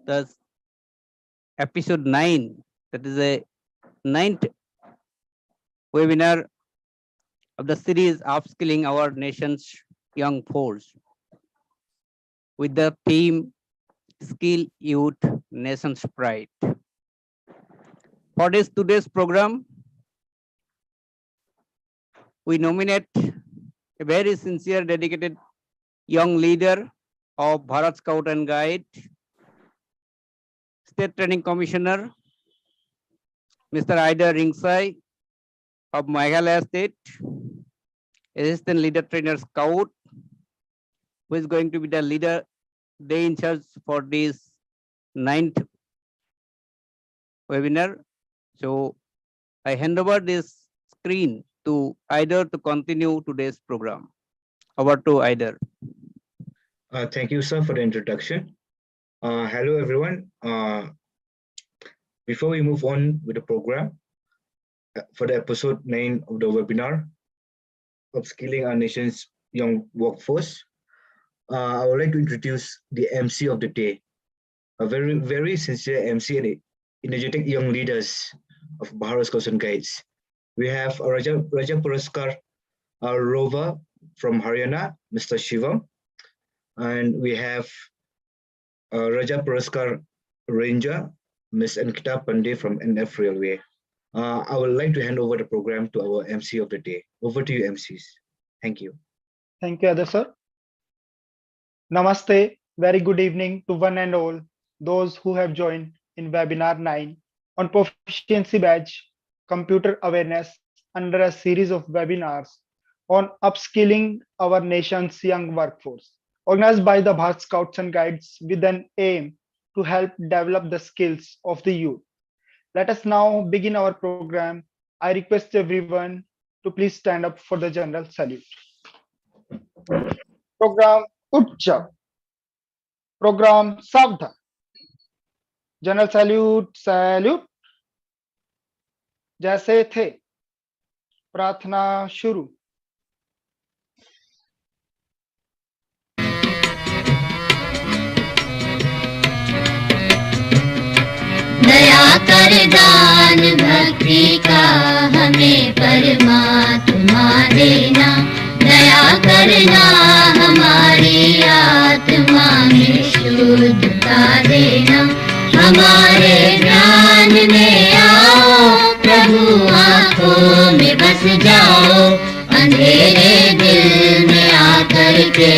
the episode 9, that is a ninth webinar of the series Upskilling Our Nation's Young Force with the theme Skill Youth Nation's Pride. For today's program, we nominate a very sincere, dedicated young leader of Bharat Scout and Guide, State Training Commissioner, Mr. Ida Ringsai of Meghalaya State, Assistant Leader Trainer Scout, who is going to be the leader day in charge for this 9th webinar. So I hand over this screen to Ida to continue today's program. Over to Ida. Thank you, sir, for the introduction. Hello, everyone. Before we move on with the program, for the episode 9 of the webinar, Upskilling Our Nation's Young Workforce, I would like to introduce the MC of the day, a very sincere MC and energetic young leaders of Bharat Scouts and Guides. We have Raja Puraskar Rover from Haryana, Mr. Shivam, and we have Raja Puraskar Ranger, Ms. Ankita Pandey from NF Railway. I would like to hand over the program to our MC of the day. Over to you, MCs. Thank you. Thank you, Ida sir. Namaste. Very good evening to one and all those who have joined in webinar 9 on Proficiency Badge Computer Awareness under a series of webinars on upskilling our nation's young workforce, organized by the Bharat Scouts and Guides with an aim to help develop the skills of the youth. Let us now begin our program. I request everyone to please stand up for the general salute. Program Uchcha. Program Savdhan. General salute, salute. जैसे थे प्रार्थना शुरू. दया कर दान भक्ति का हमें परमात्मा देना, दया करना हमारी आत्मा में शुद्धता देना, हमारे ज्ञान में आओ प्रभु, आँखों में बस जाओ, अंधेरे दिल में आकर के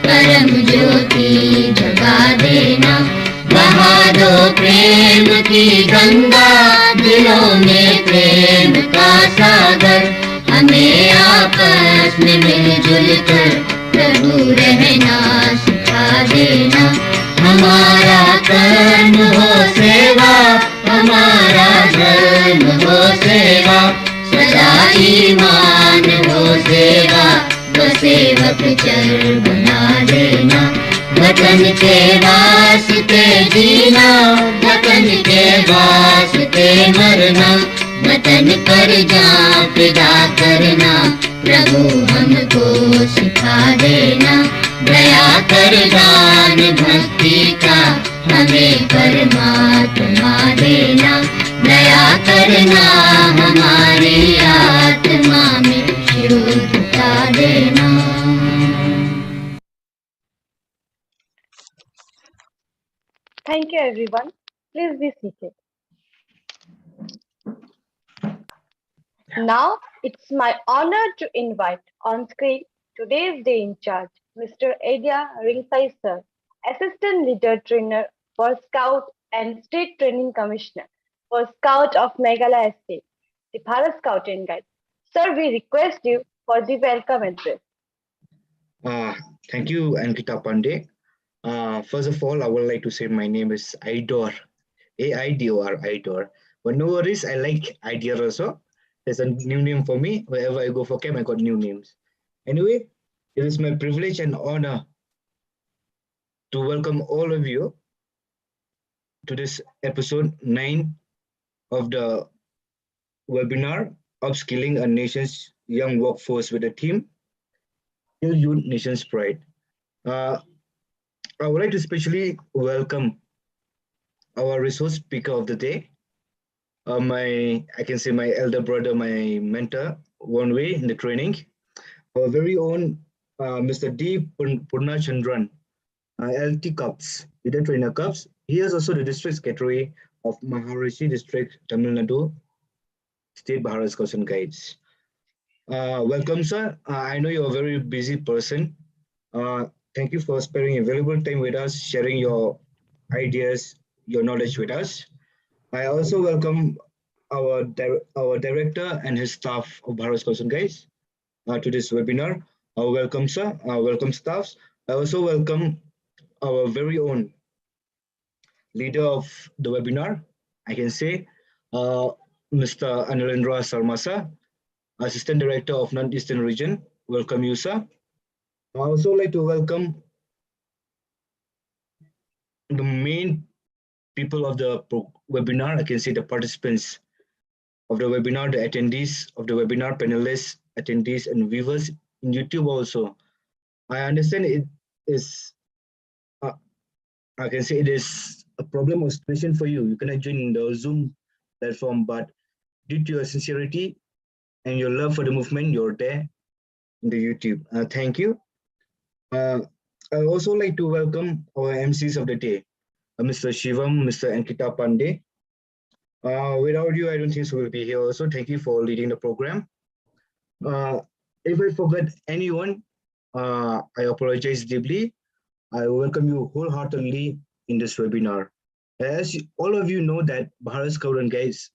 परम ज्योति जगा देना, बहा दो प्रेम की गंगा, दिलों में प्रेम का सागर, हमें आपस में मिलजुल कर प्रभु रहना सिखा देना, हमारा कर्म हो सेवा, हमारा धर्म हो सेवा, सदा ईमान हो सेवा, वो सेवक चर बना देना, वतन के वास्ते जीना, वतन के वास्ते मरना, वतन पर जान फिदा करना, प्रभु हमको सिखा देना, दया कर दान भक्ति का हमें परमात्मा देना, दया करना हमारी आत्मा में शुद्धता देना. Thank you, everyone. Please be seated. Now, it's my honor to invite on screen today's day in charge, Mr. Ida Ringsai Sir, Assistant Leader Trainer for Scout and State Training Commissioner for Scout of Meghalaya State, the Bharat Scout and Guide. Sir, we request you for the welcome address. Thank you, Ankita Pandey. First of all, I would like to say my name is Idor, A-I-D-O-R, Idor. But no worries, I like Idor also. There's a new name for me. Wherever I go for camp, I got new names. Anyway, it is my privilege and honor to welcome all of you to this episode 9 of the webinar, Upskilling a Nation's Young Workforce with a theme, Skill Youth Nation's Pride. I would like to especially welcome our resource speaker of the day. I can say my elder brother, my mentor, one way in the training. Our very own Mr. D. Purnachandran, LT Cups, leader trainer Cups. He is also the district secretary of Maharishi District, Tamil Nadu, State Bharat Scouts and Guides. Welcome, sir. I know you're a very busy person. Thank you for sparing a valuable time with us, sharing your ideas, your knowledge with us. I also welcome our director and his staff of Bharat Scouts and Guides to this webinar. Welcome, sir. Welcome, staffs. I also welcome our very own leader of the webinar, I can say, Mr. Anilendra Sarmasa, Assistant Director of Northeastern Region. Welcome you, sir. I also like to welcome the main people of the webinar. I can say the participants of the webinar, the attendees of the webinar, panelists, attendees, and viewers in YouTube also. I understand it is, I can say it is a problem or situation for you. You cannot join the Zoom platform, but due to your sincerity and your love for the movement, you're there in the YouTube. Thank you. I also like to welcome our MCs of the day, Mr. Shivam, Mr. Ankita Pandey. Without you, I don't think so we'll be here also. Thank you for leading the program. If I forget anyone, I apologize deeply. I welcome you wholeheartedly in this webinar. As all of you know that Bharat Scout and Guides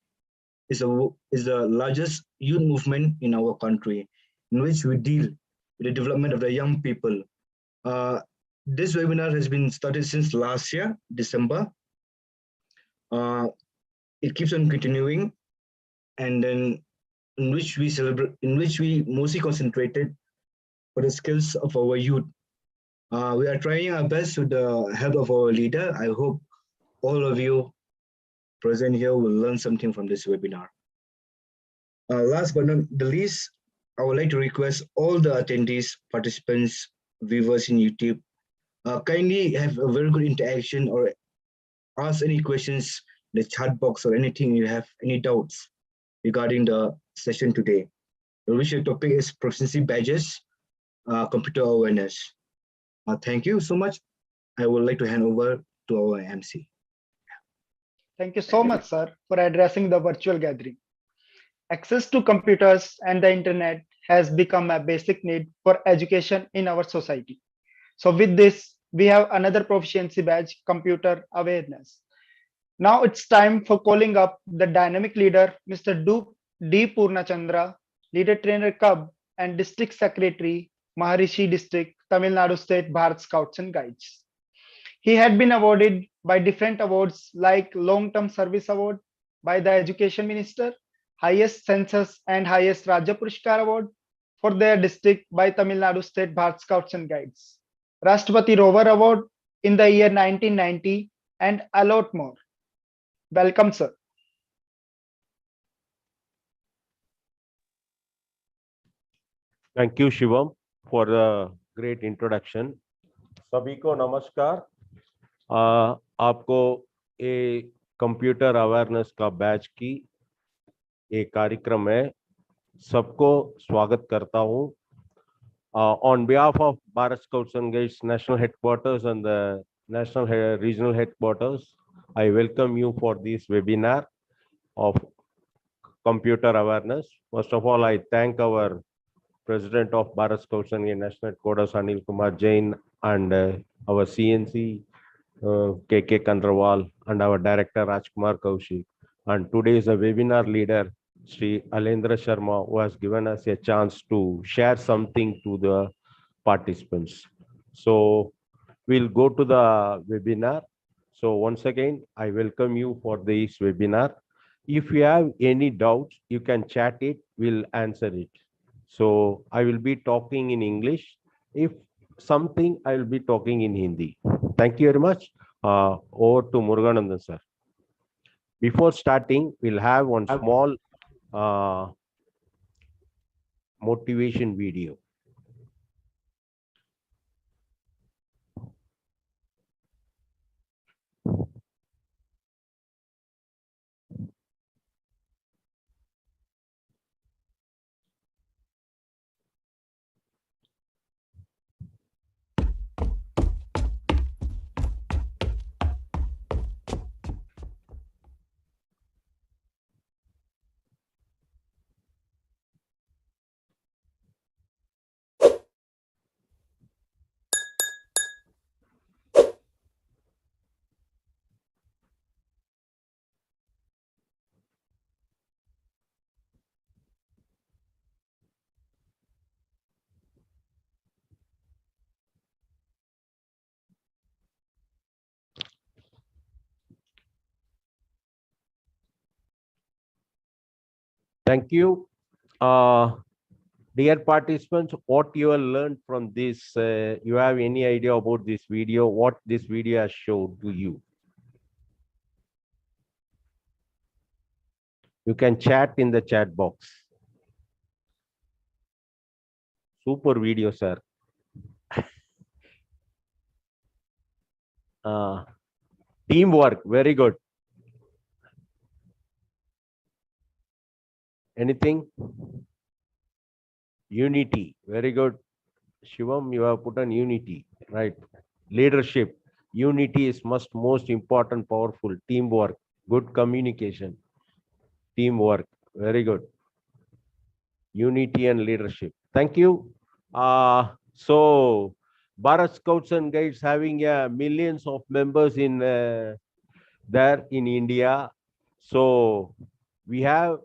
is the largest youth movement in our country, in which we deal with the development of the young people. This webinar has been started since last year, December. It keeps on continuing, and then in which we mostly concentrated for the skills of our youth. We are trying our best with the help of our leader. I hope all of you present here will learn something from this webinar. Last but not the least, I would like to request all the attendees, participants, viewers in YouTube, kindly have a very good interaction or ask any questions in the chat box or anything you have any doubts regarding the session today. Which the topic is proficiency badges, computer awareness. Thank you so much. I would like to hand over to our MC. Thank you so much, sir, for addressing the virtual gathering. Access to computers and the internet has become a basic need for education in our society. So with this, we have another proficiency badge, computer awareness. Now it's time for calling up the dynamic leader, Mr. D. Purnachandra, leader trainer Cub and district secretary, Maharishi District, Tamil Nadu State Bharat Scouts and Guides. He had been awarded by different awards like Long-Term Service Award by the Education Minister, highest Census and highest Rajya Purushkar Award for their district by Tamil Nadu State Bharat Scouts and Guides, Rashtrapati Rover Award in the year 1990, and a lot more. Welcome, sir. Thank you, Shivam, for the great introduction. सभी को नमस्कार. आपको ये computer awareness का batch की एक कार्यक्रम है. सबको स्वागत करता हूँ. On behalf of Bharat Scouts and Guides National Headquarters and the National Regional Headquarters, I welcome you for this webinar of computer awareness. First of all, I thank our President of Bharat Scouts and Guides National Headquarters, Anil Kumar Jain, and our CNC, KK Kandrawal, and our Director, Rajkumar Kaushik. And today is a webinar leader, Sri Alendra Sharma, who has given us a chance to share something to the participants. So we'll go to the webinar. So once again, I welcome you for this webinar. If you have any doubts, you can chat it, we'll answer it. So I will be talking in English. If something, I will be talking in Hindi. Thank you very much. Over to Muruganandan, sir. Before starting, we'll have one small motivation video. Thank you. Dear participants, what you have learned from this, you have any idea about this video, what this video has shown to you? You can chat in the chat box. Super video, sir. Teamwork, very good. Anything? Unity, very good. Shivam, you have put on unity, right? Leadership, unity is most important, powerful. Teamwork, good communication. Teamwork, very good. Unity and leadership. Thank you. So Bharat Scouts and Guides having millions of members in there in India. So we have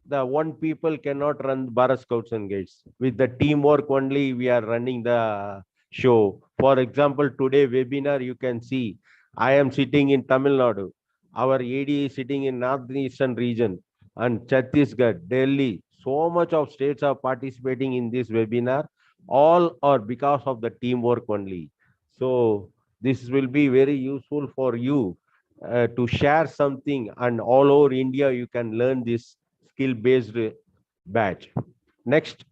the one people cannot run Bharat Scouts and Guides. With the teamwork only, we are running the show. For example, today webinar, you can see I am sitting in Tamil Nadu. Our AD is sitting in Northeastern region and Chhattisgarh, Delhi. So much of states are participating in this webinar. All are because of the teamwork only. So this will be very useful for you to share something, and all over India you can learn this skill-based badge. Next.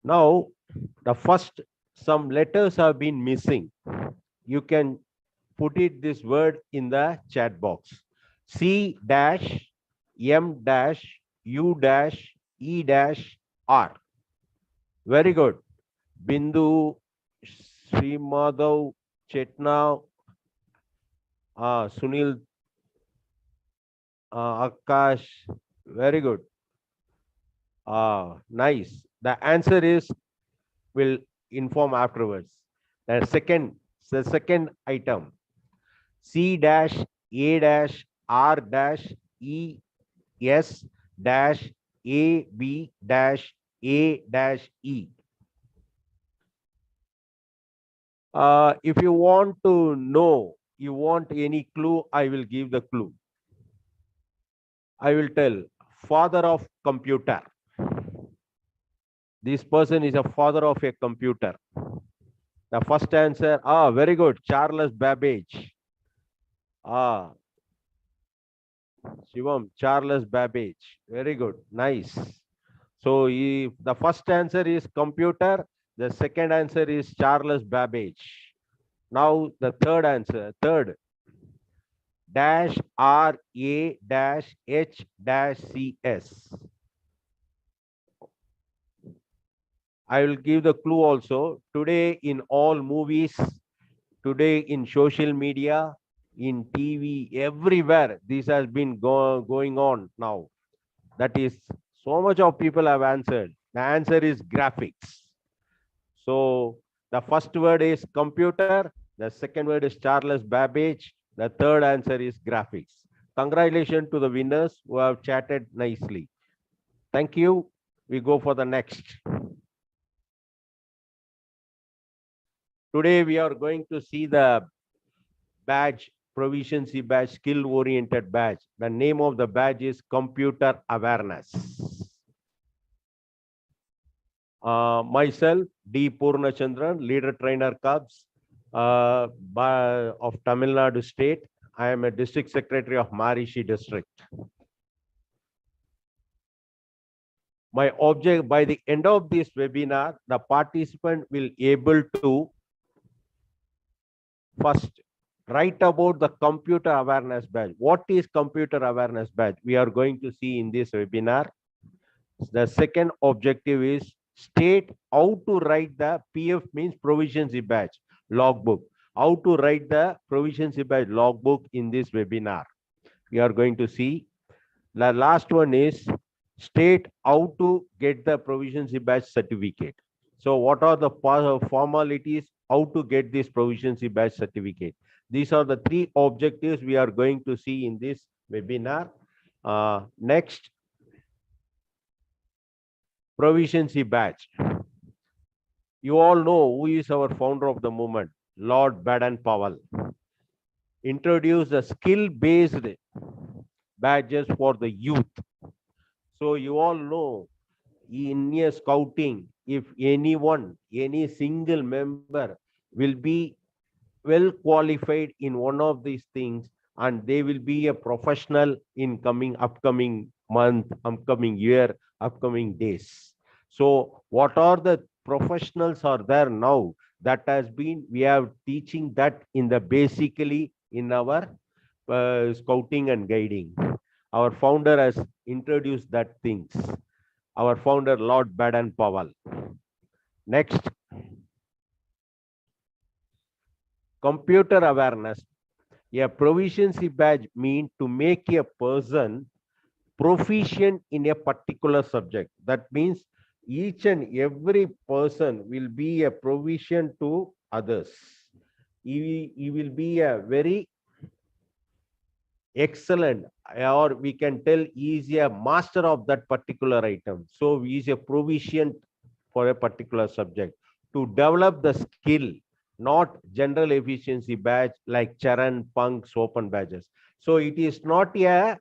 Now, the first, some letters have been missing. You can put it this word in the chat box. C dash M dash U dash E dash R. Very good. Bindu, Sri Madhav, Chetna, Sunil, Akash. Very good. Nice. The answer is, will inform afterwards. The second item, C dash A dash R dash E S dash A B dash A dash E. If you want to know, you want any clue, I will give the clue. I will tell, father of computer. This person is a father of a computer. The first answer, very good, Charles Babbage. Shivam, Charles Babbage. Very good, nice. So if the first answer is computer, the second answer is Charles Babbage. Now the third answer, dash R A dash H dash C S. I will give the clue also. Today in all movies, today in social media, in TV, everywhere, this has been going on now. That is, so much of people have answered. The answer is graphics. So the first word is computer. The second word is Charles Babbage. The third answer is graphics. Congratulations to the winners who have chatted nicely. Thank you. We go for the next. Today we are going to see the badge, proficiency badge, skill-oriented badge. The name of the badge is Computer Awareness. Myself, D. Purnachandran, Leader Trainer Cubs of Tamil Nadu State. I am a District Secretary of Marishi District. My object, by the end of this webinar, the participant will able to first write about the computer awareness badge. What is computer awareness badge? We are going to see in this webinar. The second objective is state how to write the PF means proficiency badge logbook. How to write the proficiency badge logbook in this webinar. We are going to see. The last one is state how to get the proficiency badge certificate. So what are the formalities, how to get this proficiency badge certificate? These are the three objectives we are going to see in this webinar. Next, proficiency badge. You all know who is our founder of the movement, Lord Baden-Powell. Introduced the skill-based badges for the youth. So you all know in a scouting, if anyone, any single member will be well qualified in one of these things, and they will be a professional in upcoming month, upcoming year, upcoming days. So what are the professionals are there now that has been, we have teaching that in the basically in our scouting and guiding. Our founder has introduced that things. Our founder, Lord Baden-Powell. Next, computer awareness. A proficiency badge means to make a person proficient in a particular subject. That means each and every person will be a proficient to others. He will be a very excellent, or we can tell he is a master of that particular item. So he is a proficient for a particular subject. To develop the skill, not general efficiency badge like Charan, Punks, open badges. So it is not a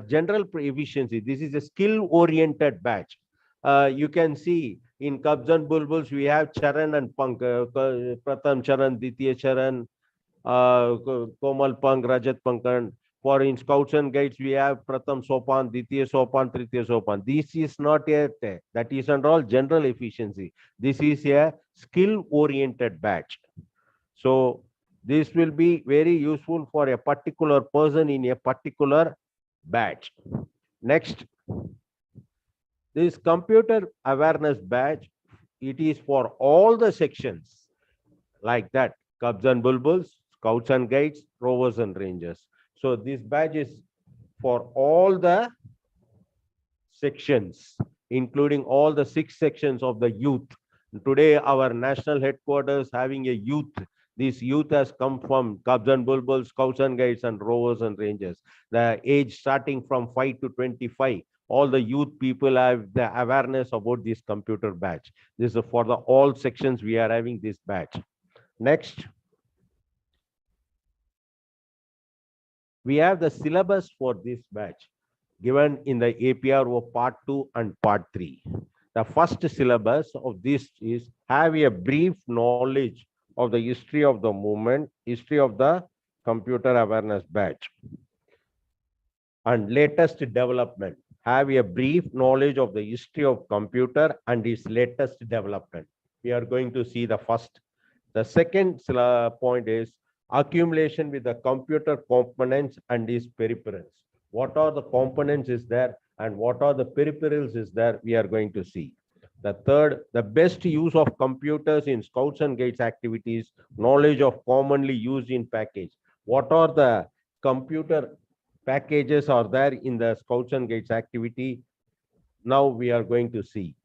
general efficiency. This is a skill-oriented badge. You can see in Cubs and Bulbuls, we have Charan and Punk, Pratham Charan, Ditya Charan, Komal Pang, Rajat Pankan. For in Scouts and Guides, we have Pratham Sopan, Ditya Sopan, Tritiya Sopan. This is not a, that is not all general efficiency. This is a skill-oriented batch. So this will be very useful for a particular person in a particular batch. Next, this computer awareness badge, it is for all the sections like that. Cubs and Bulbuls, Scouts and Guides, Rovers and Rangers. So this badge is for all the sections, including all the 6 sections of the youth. Today, our national headquarters having a youth. This youth has come from Cubs and Bulbuls, Scouts and Guides, and Rovers and Rangers. The age starting from 5 to 25. All the youth people have the awareness about this computer badge. This is for the all sections we are having this badge. Next, we have the syllabus for this batch given in the APRO part 2 and part 3. The first syllabus of this is have a brief knowledge of the history of the movement, history of the computer awareness batch, and latest development. Have a brief knowledge of the history of computer and its latest development. We are going to see the first. The second point is accumulation with the computer components and its peripherals. What are the components is there and what are the peripherals is there, we are going to see. The third, the best use of computers in Scouts and Guides activities, knowledge of commonly used in package. What are the computer packages are there in the Scouts and Guides activity? Now we are going to see.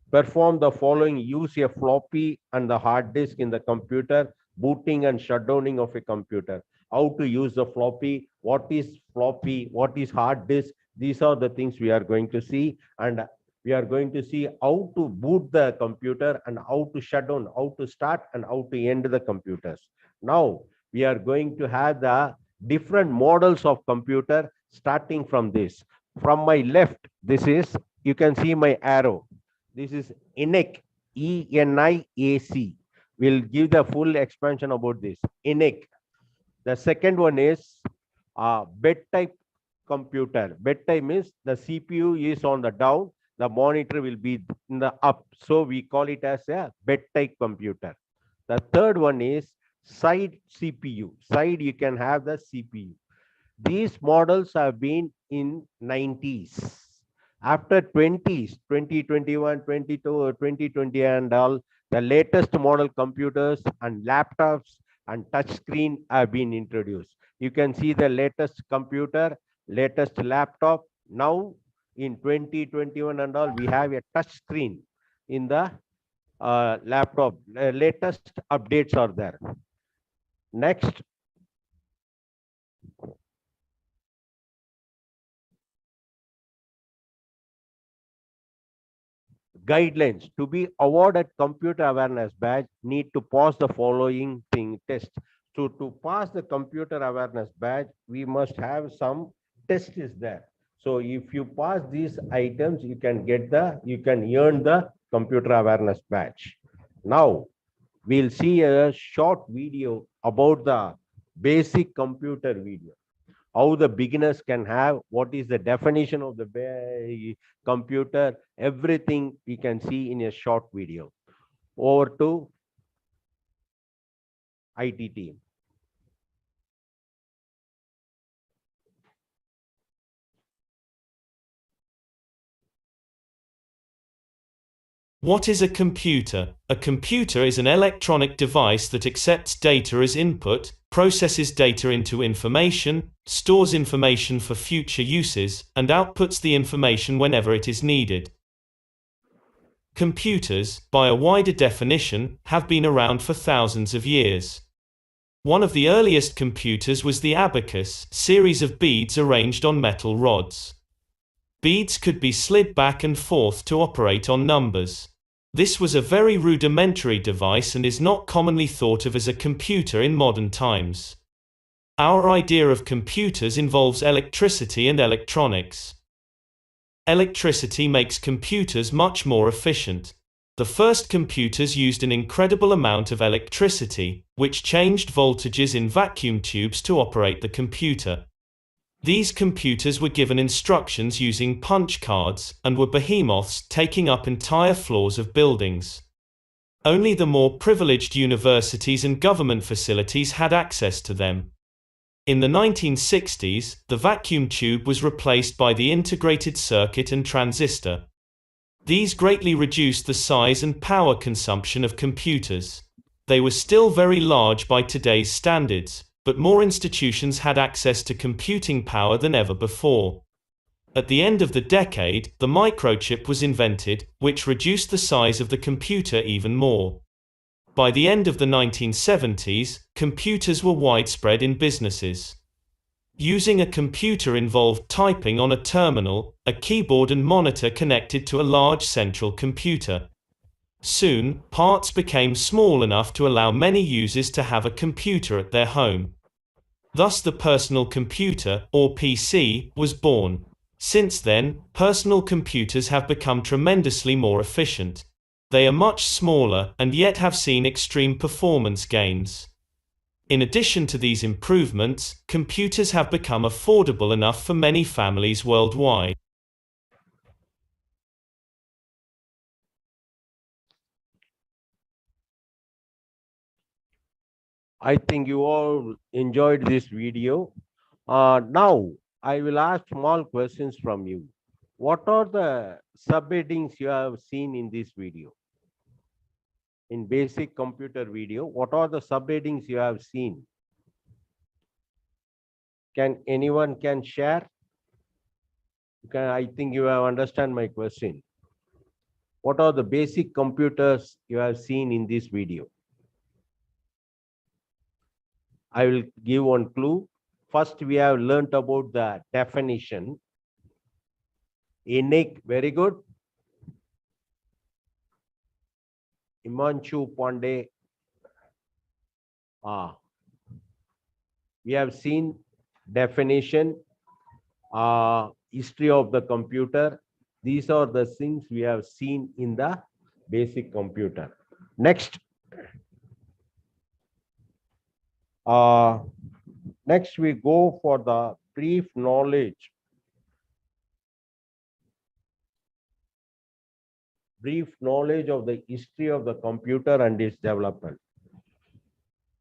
Perform the following: use a floppy and the hard disk in the computer, booting and shutdowning of a computer. How to use the floppy, what is floppy, what is hard disk, these are the things we are going to see, and we are going to see how to boot the computer and how to shut down, how to start and how to end the computers. Now we are going to have the different models of computer starting from this. From my left, this is, you can see my arrow. This is ENIAC, ENIAC. We'll give the full expansion about this. ENIAC. The second one is bed type computer. Bed type means the CPU is on the down, the monitor will be in the up. So we call it as a bed type computer. The third one is side CPU. Side, you can have the CPU. These models have been in 90s. After 20s, 2021, 22, 2020 and all, the latest model computers and laptops and touch screen have been introduced. You can see the latest computer, latest laptop. Now in 2021 and all, we have a touch screen in the laptop. Latest updates are there. Next. guidelines. To be awarded computer awareness badge, need to pass the following test. So to pass the computer awareness badge, we must have some test is there. So if you pass these items, you can earn the computer awareness badge. Now we'll see a short video about the basic computer video. How the beginners can have, what is the definition of the computer, everything we can see in a short video. Over to IT team. What is a computer? A computer is an electronic device that accepts data as input, processes data into information, stores information for future uses, and outputs the information whenever it is needed. Computers, by a wider definition, have been around for thousands of years. One of the earliest computers was the abacus, series of beads arranged on metal rods. Beads could be slid back and forth to operate on numbers. This was a very rudimentary device and is not commonly thought of as a computer in modern times. Our idea of computers involves electricity and electronics. Electricity makes computers much more efficient. The first computers used an incredible amount of electricity, which changed voltages in vacuum tubes to operate the computer. These computers were given instructions using punch cards, and were behemoths taking up entire floors of buildings. Only the more privileged universities and government facilities had access to them. In the 1960s, the vacuum tube was replaced by the integrated circuit and transistor. These greatly reduced the size and power consumption of computers. They were still very large by today's standards, but more institutions had access to computing power than ever before. At the end of the decade, the microchip was invented, which reduced the size of the computer even more. By the end of the 1970s, computers were widespread in businesses. Using a computer involved typing on a terminal, a keyboard and monitor connected to a large central computer. Soon, parts became small enough to allow many users to have a computer at their home. Thus the personal computer, or PC, was born. Since then, personal computers have become tremendously more efficient. They are much smaller, and yet have seen extreme performance gains. In addition to these improvements, computers have become affordable enough for many families worldwide. I think you all enjoyed this video. Now, I will ask small questions from you. What are the subheadings you have seen in this video? In basic computer video, what are the subheadings you have seen? Can anyone share? I think you have understand my question. What are the basic computers you have seen in this video? I will give one clue. First, we have learnt about the definition. ENIC, very good. Imanshu Pandey. We have seen definition, history of the computer. These are the things we have seen in the basic computer. Next. Next, we go for the brief knowledge. Brief knowledge of the history of the computer and its development.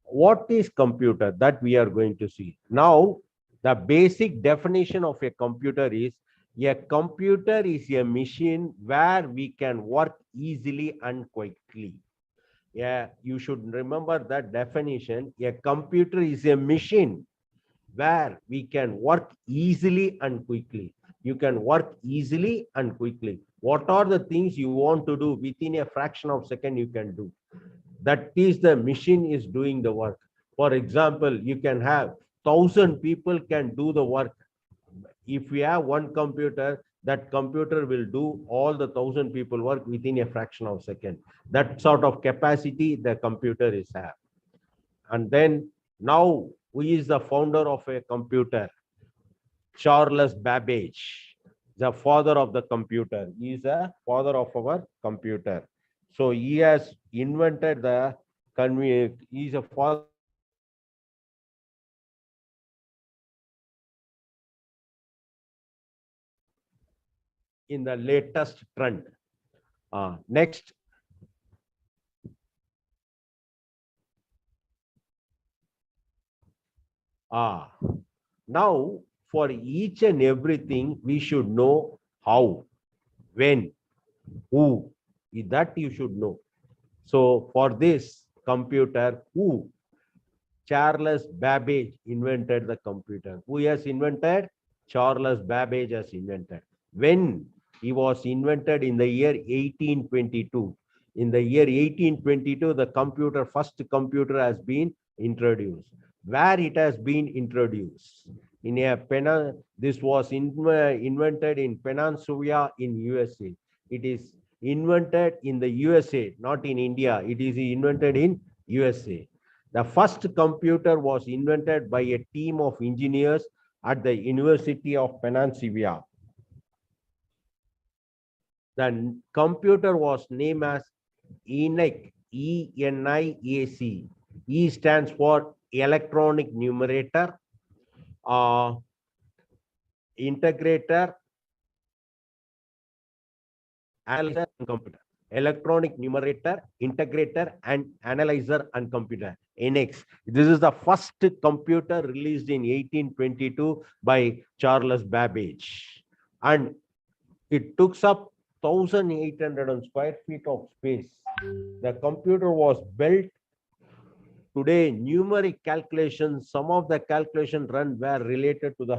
What is computer? That we are going to see. Now, the basic definition of a computer is a machine where we can work easily and quickly. Yeah, you should remember that definition. A computer is a machine where we can work easily and quickly. You can work easily and quickly. What are the things you want to do within a fraction of a second you can do? That is, the machine is doing the work. For example, you can have 1,000 people can do the work if we have one computer, that computer will do all the 1,000 people work within a fraction of a second. That sort of capacity the computer is have. And then now, who is the founder of a computer? Charles Babbage, the father of the computer. He is a father of our computer. So he has invented the he is a father in the latest trend. Next. Now, for each and everything, we should know how, when, who. That you should know. So for this computer, who? Charles Babbage invented the computer. Who has invented? Charles Babbage has invented. When? He was invented in the year 1822. In the year 1822, the computer, first computer has been introduced. Where it has been introduced? In a this was invented in Peninsula in USA. It is invented in the USA, not in India. It is invented in USA. The first computer was invented by a team of engineers at the University of Peninsula. The computer was named as ENIAC, E-N-I-A-C. E stands for electronic numerator, integrator, analyzer, and computer. Electronic numerator, integrator, and analyzer and computer. ENIAC. This is the first computer released in 1822 by Charles Babbage. And it took up 1,800 square feet of space. The computer was built. Today, numeric calculations, some of the calculations run were related to the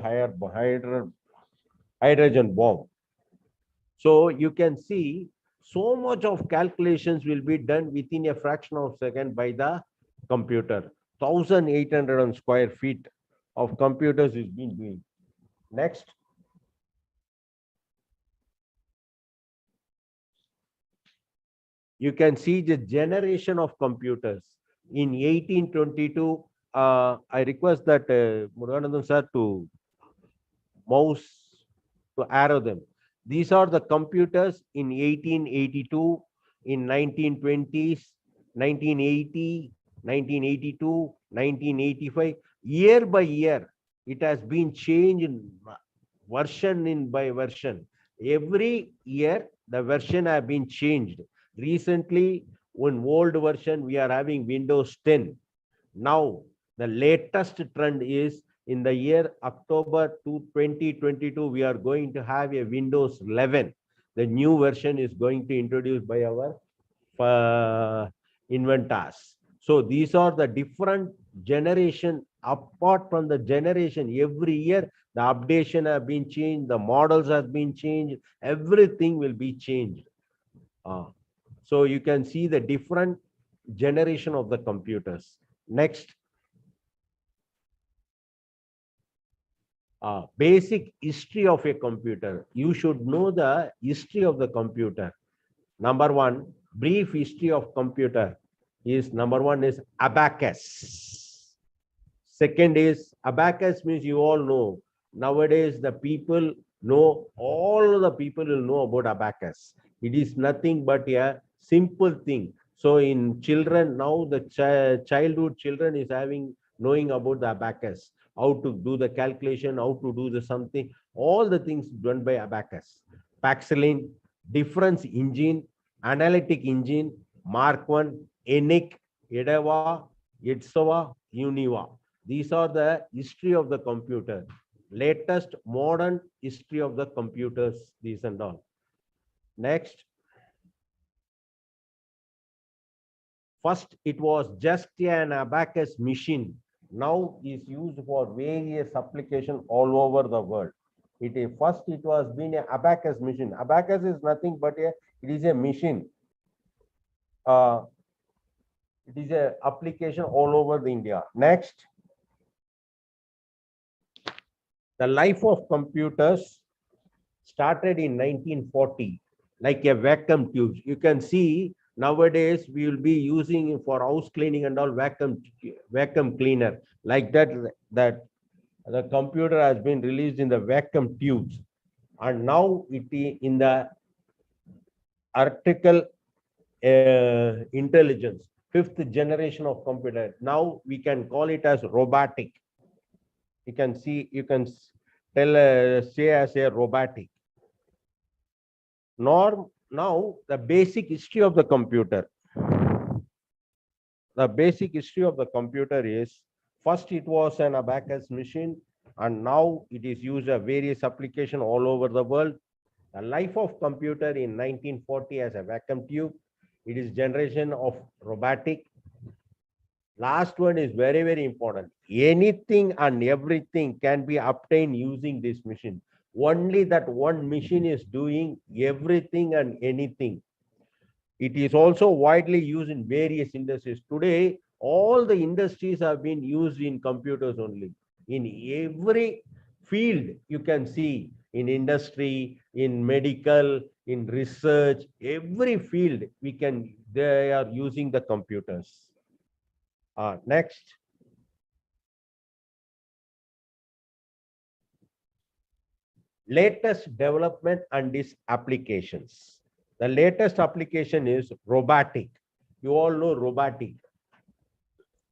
hydrogen bomb. So you can see so much of calculations will be done within a fraction of a second by the computer. 1,800 square feet of computers is being doing. Next. You can see the generation of computers. In 1822, I request that Muruganathan sir to mouse to arrow them. These are the computers in 1882, in 1920s, 1980, 1982, 1985. Year by year, it has been changed version by version. Every year, the version have been changed. Recently, one old version, we are having Windows 10. Now, the latest trend is in the year October 2022, we are going to have a Windows 11. The new version is going to introduce by our inventors. So these are the different generation. Apart from the generation, every year the updation have been changed, the models have been changed, everything will be changed. So you can see the different generation of the computers. Next. Basic history of a computer. You should know the history of the computer. Number one, brief history of computer is number one is abacus. Second is abacus means you all know. Nowadays, the people know, all the people will know about abacus. It is nothing but a simple thing. So in children, now the childhood children is knowing about the abacus, how to do the calculation, how to do the something, all the things done by abacus. Paxilin, difference engine, analytic engine, Mark 1, ENIAC, EDAVA, EDSOVA, UNIVA. These are the history of the computer. Latest modern history of the computers, these and all. Next. First, it was just an abacus machine. Now is used for various applications all over the world. First, it was been an abacus machine. Abacus is nothing but it is a machine. It is an application all over the India. Next. The life of computers started in 1940, like a vacuum tube. You can see nowadays we will be using for house cleaning and all vacuum cleaner. Like that the computer has been released in the vacuum tubes, and now it is in the artificial intelligence, fifth generation of computer. Now we can call it as robotic. You can see, you can tell, say as a robotic. Now the basic history of the computer. The basic history of the computer is, first it was an abacus machine, and now it is used in various applications all over the world. The life of computer in 1940 as a vacuum tube. It is generation of robotic. Last one is very, very important. Anything and everything can be obtained using this machine. Only that one machine is doing everything and anything. It is also widely used in various industries. Today, all the industries have been used in computers only. In every field, you can see in industry, in medical, in research, every field they are using the computers. Next. Latest development and its applications. The latest application is robotic. You all know robotic.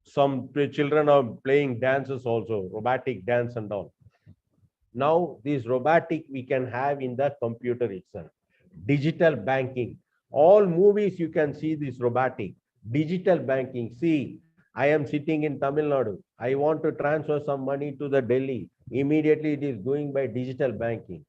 Some children are playing dances also, robotic dance and all. Now, this robotic we can have in the computer itself. Digital banking. All movies you can see this robotic. Digital banking. See, I am sitting in Tamil Nadu. I want to transfer some money to the Delhi. Immediately it is going by digital banking.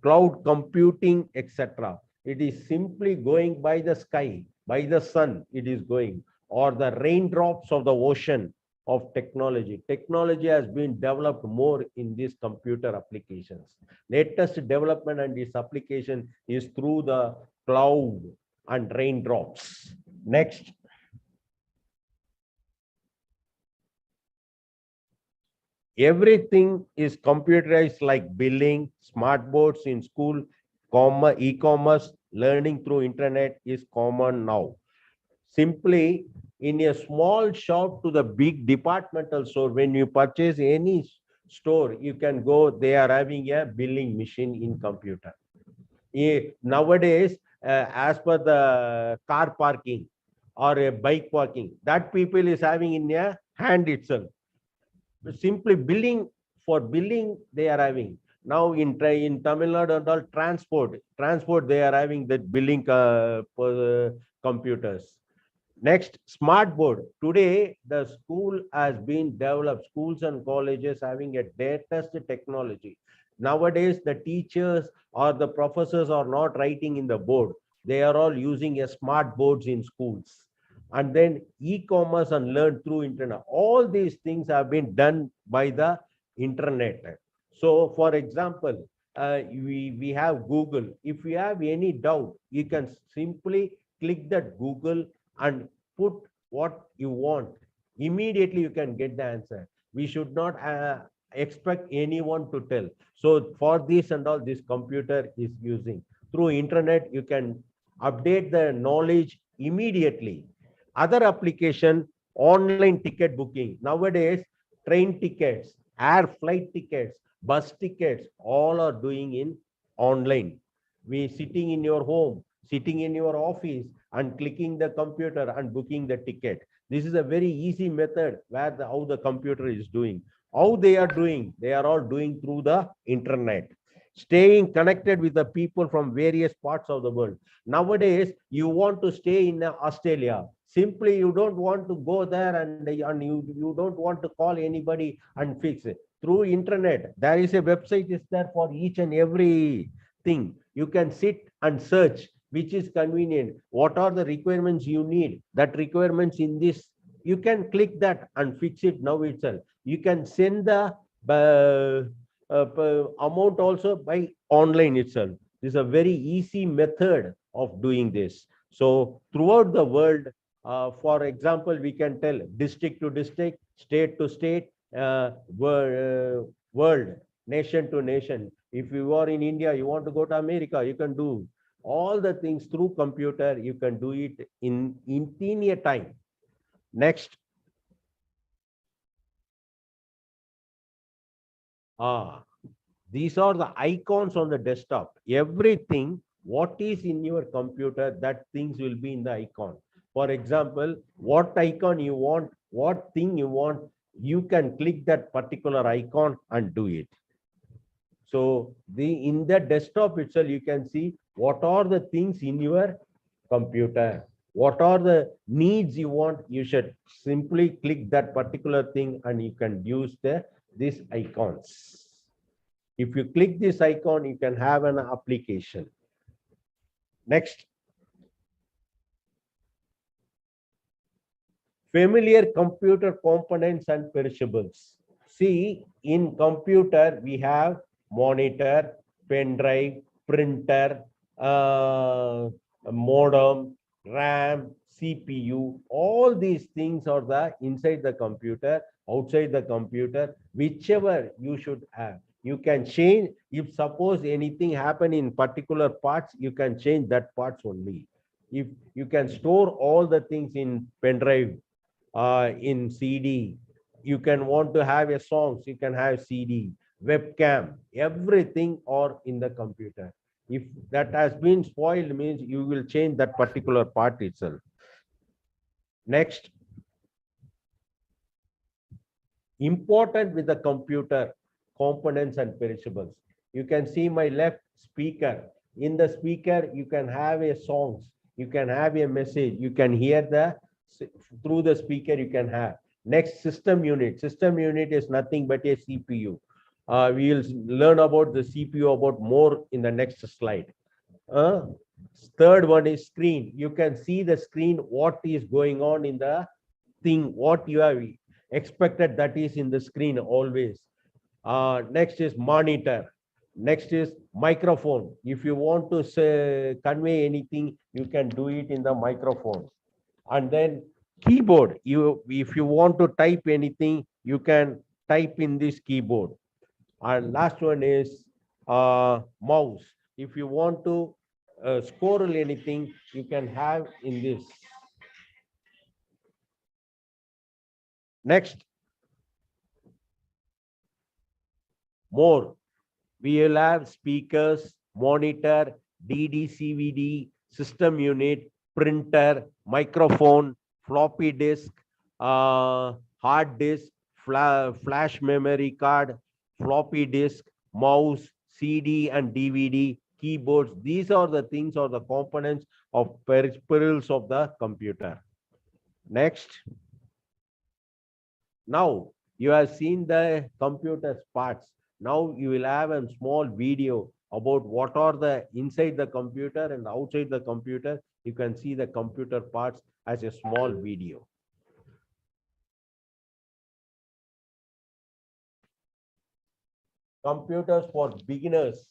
Cloud computing, etc. It is simply going by the sky, by the sun, it is going, or the raindrops of the ocean of technology. Technology has been developed more in these computer applications. Latest development and its application is through the cloud and raindrops. Next. Everything is computerized, like billing, smart boards in school, e-commerce, learning through internet is common now. Simply in a small shop to the big departmental store, when you purchase any store, you can go, they are having a billing machine in computer. Nowadays, as per the car parking or a bike parking, that people is having in a hand itself. Simply billing, for billing they are having. Now in Tamil Nadu and all, transport they are having that billing computers. Next, smart board. Today the school has been developed, schools and colleges having a latest technology. Nowadays the teachers or the professors are not writing in the board, they are all using a smart boards in schools. And then e-commerce and learn through internet. All these things have been done by the internet. So for example, we have Google. If you have any doubt, you can simply click that Google and put what you want. Immediately you can get the answer. We should not expect anyone to tell. So for this and all, this computer is using. Through internet, you can update the knowledge immediately. Other application, online ticket booking. Nowadays, train tickets, air flight tickets, bus tickets, all are doing in online. We sitting in your home, sitting in your office and clicking the computer and booking the ticket. This is a very easy method where how the computer is doing. How they are doing? They are all doing through the internet. Staying connected with the people from various parts of the world. Nowadays, you want to stay in Australia. Simply, you don't want to go there and you don't want to call anybody and fix it. Through internet, there is a website is there for each and every thing. You can sit and search which is convenient. What are the requirements you need? That requirements in this, you can click that and fix it now itself. You can send the amount also by online itself. This is a very easy method of doing this. So throughout the world, for example, we can tell district to district, state to state, world. nation to nation. If you are in India, you want to go to America, you can do all the things through computer. You can do it in a time. Next. These are the icons on the desktop. Everything what is in your computer, that things will be in the icon. For example, what icon you want, what thing you want, you can click that particular icon and do it. So in the desktop itself, you can see what are the things in your computer, what are the needs you want. You should simply click that particular thing and you can use these icons. If you click this icon, you can have an application. Next. Familiar computer components and perishables. See, in computer, we have monitor, pen drive, printer, modem, RAM, CPU. All these things are inside the computer, outside the computer, whichever you should have. You can change. If suppose anything happen in particular parts, you can change that parts only. If you can store all the things in pen drive, in CD, you can want to have a songs, you can have CD, webcam, everything or in the computer. If that has been spoiled, means you will change that particular part itself. Next. Important with the computer components and perishables. You can see my left speaker. In the speaker, you can have a songs, you can have a message, you can hear through the speaker you can have. Next, system unit. System unit is nothing but a CPU. We will learn about the CPU about more in the next slide. Third one is screen. You can see the screen, what is going on in the thing, what you have expected, that is in the screen always. Next is monitor. Next is microphone. If you want to convey anything, you can do it in the microphone. And then keyboard. If you want to type anything, you can type in this keyboard. And last one is mouse. If you want to scroll anything, you can have in this. Next. More. We will have speakers, monitor, DD/CVD, system unit, printer, microphone, floppy disk, hard disk, flash memory card, floppy disk, mouse, CD and DVD, keyboards. These are the things or the components of peripherals of the computer. Next. Now you have seen the computer's parts. Now you will have a small video about what are the inside the computer and outside the computer. You can see the computer parts as a small video. Computers for beginners.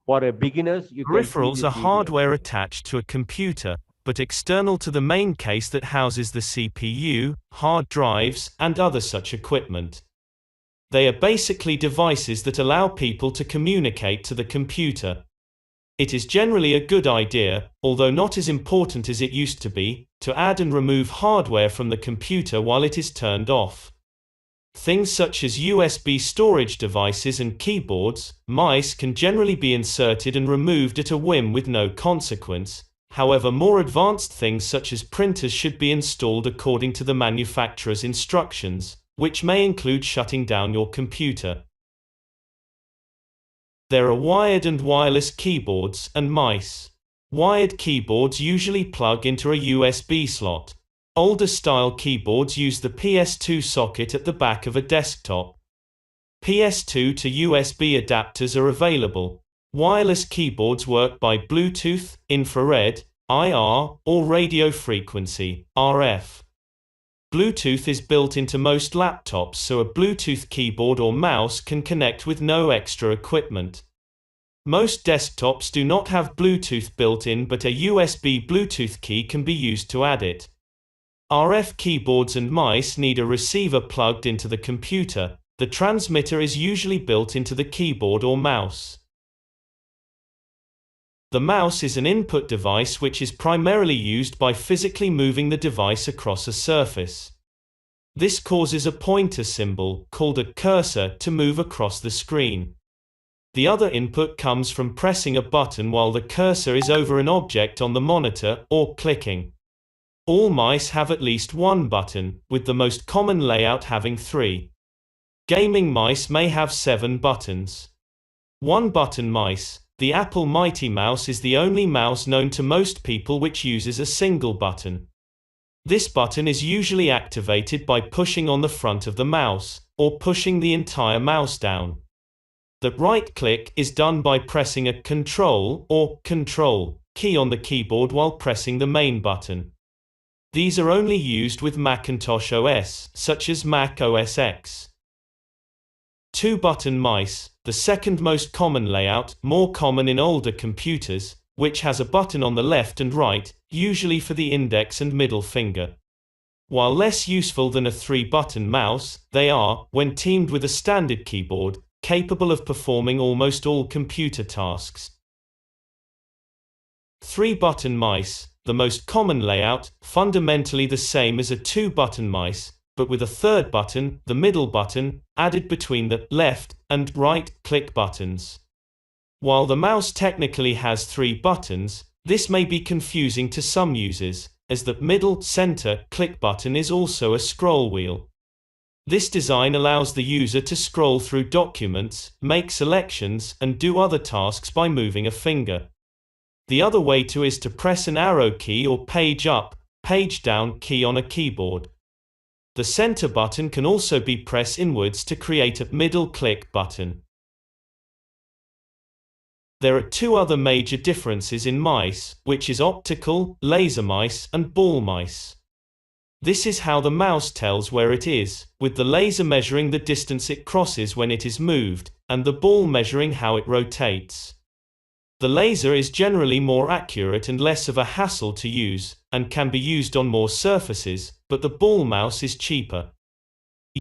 For a beginners, you can see Peripherals this are video. hardware attached to a computer, but external to the main case that houses the CPU, hard drives, and other such equipment. They are basically devices that allow people to communicate to the computer. It is generally a good idea, although not as important as it used to be, to add and remove hardware from the computer while it is turned off. Things such as USB storage devices and keyboards, mice can generally be inserted and removed at a whim with no consequence. However, more advanced things such as printers should be installed according to the manufacturer's instructions, which may include shutting down your computer. There are wired and wireless keyboards and mice. Wired keyboards usually plug into a USB slot. Older style keyboards use the PS2 socket at the back of a desktop. PS2 to USB adapters are available. Wireless keyboards work by Bluetooth, infrared, IR, or radio frequency, RF. Bluetooth is built into most laptops, so a Bluetooth keyboard or mouse can connect with no extra equipment. Most desktops do not have Bluetooth built in, but a USB Bluetooth key can be used to add it. RF keyboards and mice need a receiver plugged into the computer. The transmitter is usually built into the keyboard or mouse. The mouse is an input device which is primarily used by physically moving the device across a surface. This causes a pointer symbol, called a cursor, to move across the screen. The other input comes from pressing a button while the cursor is over an object on the monitor, or clicking. All mice have at least one button, with the most common layout having 3. Gaming mice may have 7 buttons. One-button mice. The Apple Mighty Mouse is the only mouse known to most people which uses a single button. This button is usually activated by pushing on the front of the mouse, or pushing the entire mouse down. The right click is done by pressing a Ctrl or Control key on the keyboard while pressing the main button. These are only used with Macintosh OS, such as Mac OS X. Two-button mice, the second most common layout, more common in older computers, which has a button on the left and right, usually for the index and middle finger. While less useful than a 3-button mouse, they are, when teamed with a standard keyboard, capable of performing almost all computer tasks. 3-button mice, the most common layout, fundamentally the same as a 2-button mice, but with a third button, the middle button, added between the left and right click buttons. While the mouse technically has 3 buttons, this may be confusing to some users, as the middle center click button is also a scroll wheel. This design allows the user to scroll through documents, make selections, and do other tasks by moving a finger. The other way is to press an arrow key or page up, page down key on a keyboard. The center button can also be pressed inwards to create a middle click button. There are 2 other major differences in mice, which is optical, laser mice, and ball mice. This is how the mouse tells where it is, with the laser measuring the distance it crosses when it is moved, and the ball measuring how it rotates. The laser is generally more accurate and less of a hassle to use, and can be used on more surfaces, but the ball mouse is cheaper.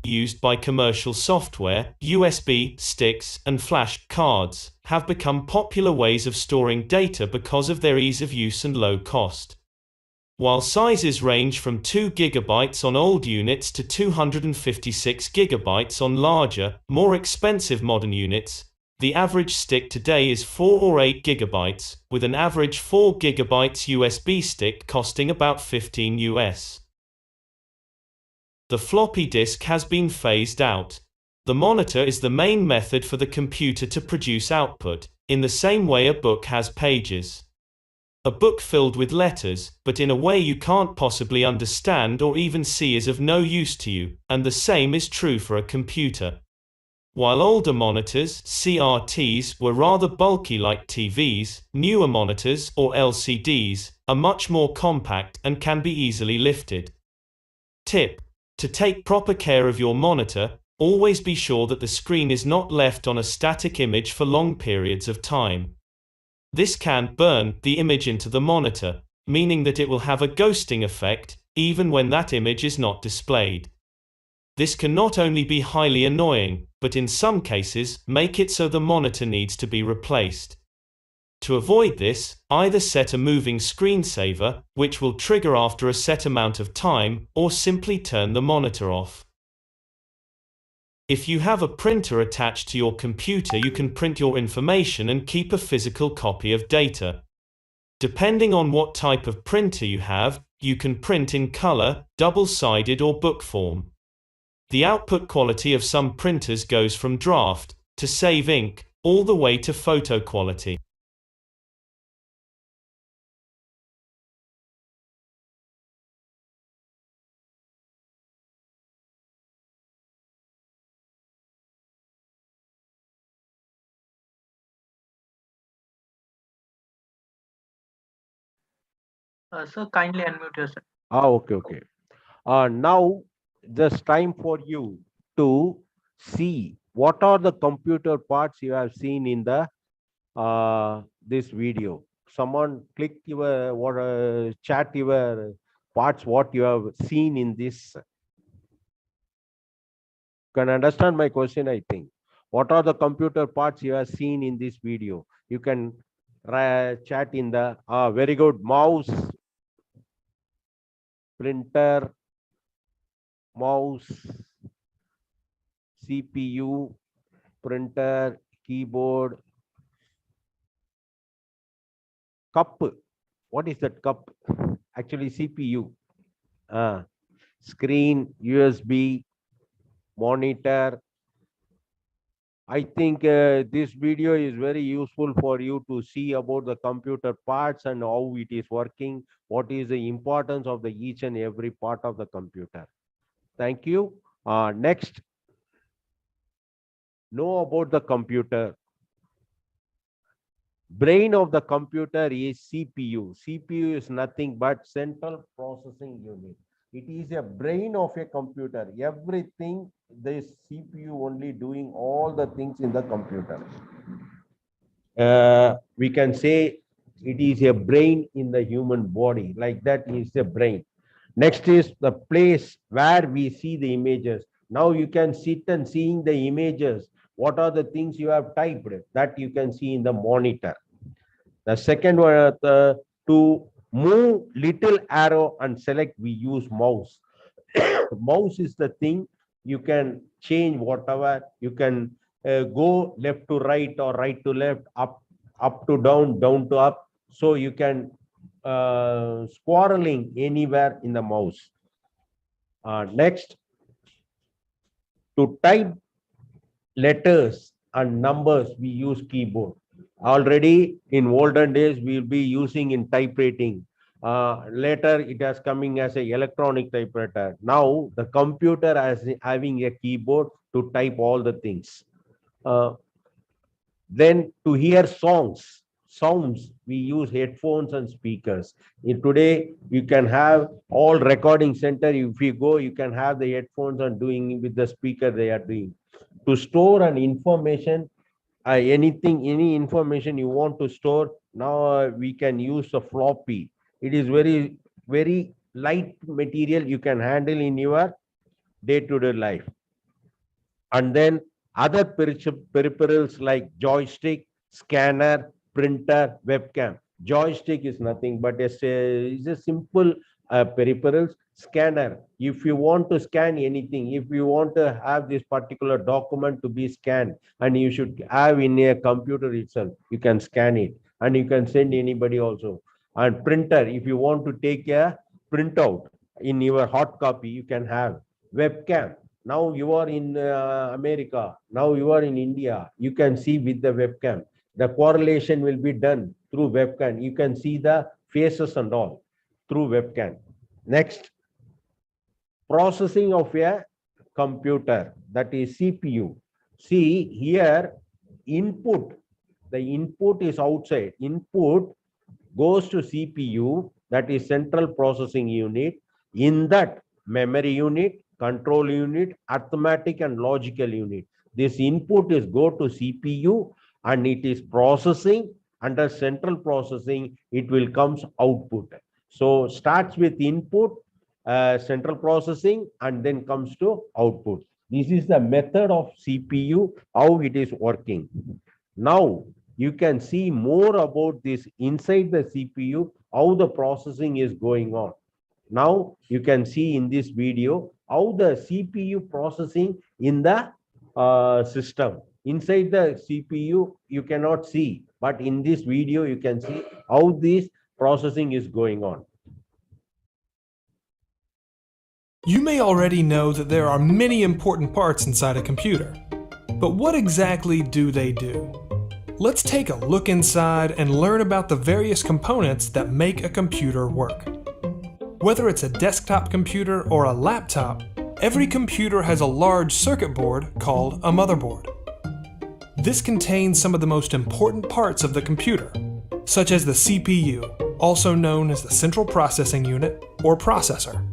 Used by commercial software, USB sticks and flash cards have become popular ways of storing data because of their ease of use and low cost. While sizes range from 2 GB on old units to 256 GB on larger, more expensive modern units, the average stick today is 4 or 8 GB, with an average 4 GB USB stick costing about $15 US. The floppy disk has been phased out. The monitor is the main method for the computer to produce output, in the same way a book has pages. A book filled with letters, but in a way you can't possibly understand or even see, is of no use to you, and the same is true for a computer. While older monitors, CRTs, were rather bulky like TVs, newer monitors, or LCDs, are much more compact and can be easily lifted. Tip: to take proper care of your monitor, always be sure that the screen is not left on a static image for long periods of time. This can burn the image into the monitor, meaning that it will have a ghosting effect, even when that image is not displayed. This can not only be highly annoying, but in some cases, make it so the monitor needs to be replaced. To avoid this, either set a moving screensaver, which will trigger after a set amount of time, or simply turn the monitor off. If you have a printer attached to your computer, you can print your information and keep a physical copy of data. Depending on what type of printer you have, you can print in color, double-sided, or book form. The output quality of some printers goes from draft, to save ink, all the way to photo quality. Sir, kindly unmute yourself. Okay. Now, just time for you to see what are the computer parts you have seen in the this video. Someone click your or chat your parts what you have seen in this can understand my question, I think. What are the computer parts you have seen in this video? You can chat in the, very good, mouse, printer, mouse, CPU, printer, keyboard, cup. What is that cup? Actually, CPU. Screen, USB, monitor. I think this video is very useful for you to see about the computer parts and how it is working, what is the importance of the each and every part of the computer. Thank you. Next, know about the computer. Brain of the computer is CPU. CPU is nothing but central processing unit. It is a brain of a computer. Everything, this CPU only doing all the things in the computer. We can say it is a brain in the human body. Like that is the brain. Next is the place where we see the images. Now you can sit and seeing the images. What are the things you have typed that you can see in the monitor? The second one, to move little arrow and select, we use mouse. Mouse is the thing you can change whatever. You can go left to right or right to left, up to down, down to up. So you can squirreling anywhere in the mouse. Next, to type letters and numbers, we use keyboard. Already in olden days, we'll be using in typewriting. Later, it has coming as a electronic typewriter. Now, the computer is having a keyboard to type all the things. Then to hear sounds, we use headphones and speakers. Today, you can have all recording center. If you go, you can have the headphones and doing with the speaker they are doing. To store an information, anything, any information you want to store, now we can use a floppy. It is very, very light material you can handle in your day-to-day life. And then other peripherals like joystick, scanner, printer, webcam. Joystick is nothing but is a simple peripherals. Scanner, if you want to scan anything, if you want to have this particular document to be scanned, and you should have in a computer itself, you can scan it and you can send anybody also. And printer, if you want to take a printout in your hard copy, you can have. Webcam, now you are in America, now you are in India, you can see with the webcam. The correlation will be done through webcam. You can see the faces and all through webcam. Next, processing of a computer, that is CPU. See here, input, the input is outside. Input goes to CPU, that is central processing unit. In that, memory unit, control unit, arithmetic and logical unit. This input is go to CPU and it is processing. Under central processing, it will comes output. So starts with input, central processing, and then comes to output. This is the method of CPU, how it is working. Now you can see more about this inside the CPU, how the processing is going on. Now you can see in this video how the CPU processing in the system. Inside the CPU, you cannot see, but in this video, you can see how this processing is going on. You may already know that there are many important parts inside a computer, but what exactly do they do? Let's take a look inside and learn about the various components that make a computer work. Whether it's a desktop computer or a laptop, every computer has a large circuit board called a motherboard. This contains some of the most important parts of the computer, such as the CPU, also known as the Central Processing Unit or processor.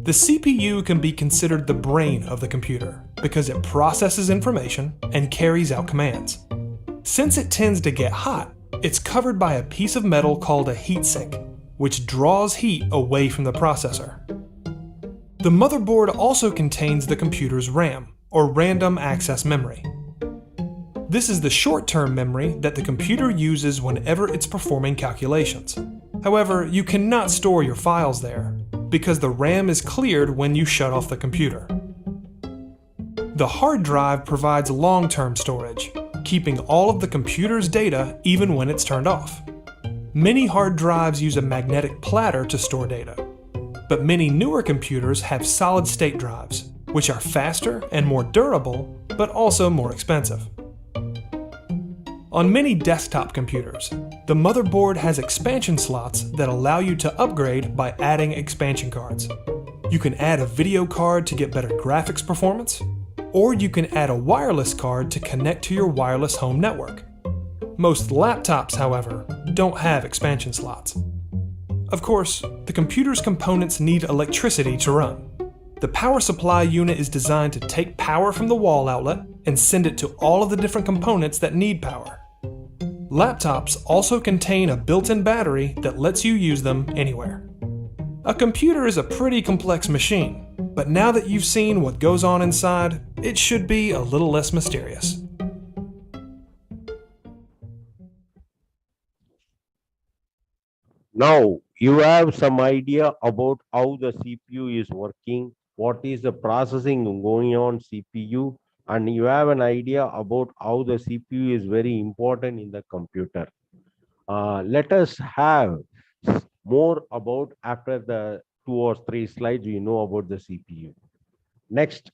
The CPU can be considered the brain of the computer because it processes information and carries out commands. Since it tends to get hot, it's covered by a piece of metal called a heatsink, which draws heat away from the processor. The motherboard also contains the computer's RAM, or random access memory. This is the short-term memory that the computer uses whenever it's performing calculations. However, you cannot store your files there, because the RAM is cleared when you shut off the computer. The hard drive provides long-term storage, keeping all of the computer's data even when it's turned off. Many hard drives use a magnetic platter to store data, but many newer computers have solid-state drives, which are faster and more durable, but also more expensive. On many desktop computers, the motherboard has expansion slots that allow you to upgrade by adding expansion cards. You can add a video card to get better graphics performance, or you can add a wireless card to connect to your wireless home network. Most laptops, however, don't have expansion slots. Of course, the computer's components need electricity to run. The power supply unit is designed to take power from the wall outlet and send it to all of the different components that need power. Laptops also contain a built-in battery that lets you use them anywhere. A computer is a pretty complex machine, but now that you've seen what goes on inside, it should be a little less mysterious. Now you have some idea about how the CPU is working, what is the processing going on CPU, and you have an idea about how the CPU is very important in the computer. Let us have more about after the 2 or 3 slides you know about the CPU. Next,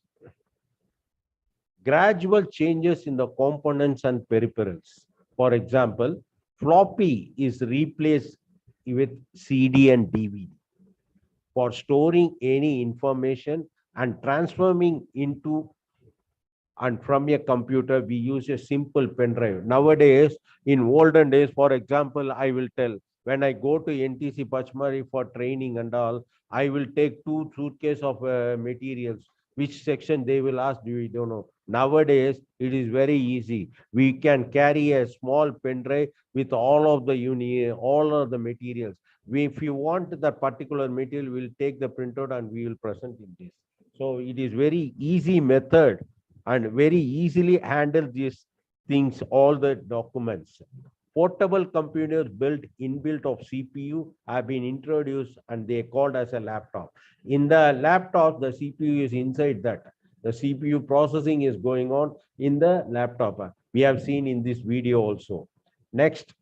gradual changes in the components and peripherals. For example, floppy is replaced with CD and DVD for storing any information and transforming into and from a computer. We use a simple pen drive. Nowadays, in olden days, for example, I will tell, when I go to NTC Pachmari for training and all, I will take 2 suitcases of materials. Which section they will ask, we don't know. Nowadays, it is very easy. We can carry a small pen drive with all of the materials. If you want that particular material, we'll take the printout and we will present in this. So it is very easy method and very easily handle these things, all the documents. Portable computers built inbuilt of CPU have been introduced and they are called as a laptop. In the laptop, the CPU is inside that. The CPU processing is going on in the laptop. We have seen in this video also. Next,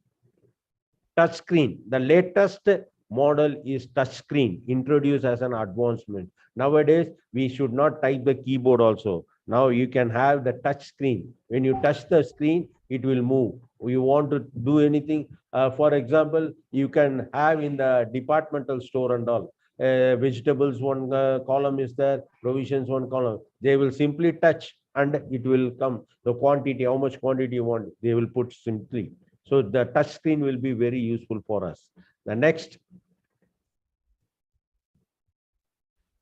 touchscreen. The latest model is touchscreen, introduced as an advancement. Nowadays, we should not type the keyboard also. Now you can have the touch screen. When you touch the screen, it will move. You want to do anything, for example, you can have in the departmental store and all, vegetables one column is there, provisions one column. They will simply touch and it will come. The quantity, how much quantity you want, they will put simply. So the touch screen will be very useful for us. The next.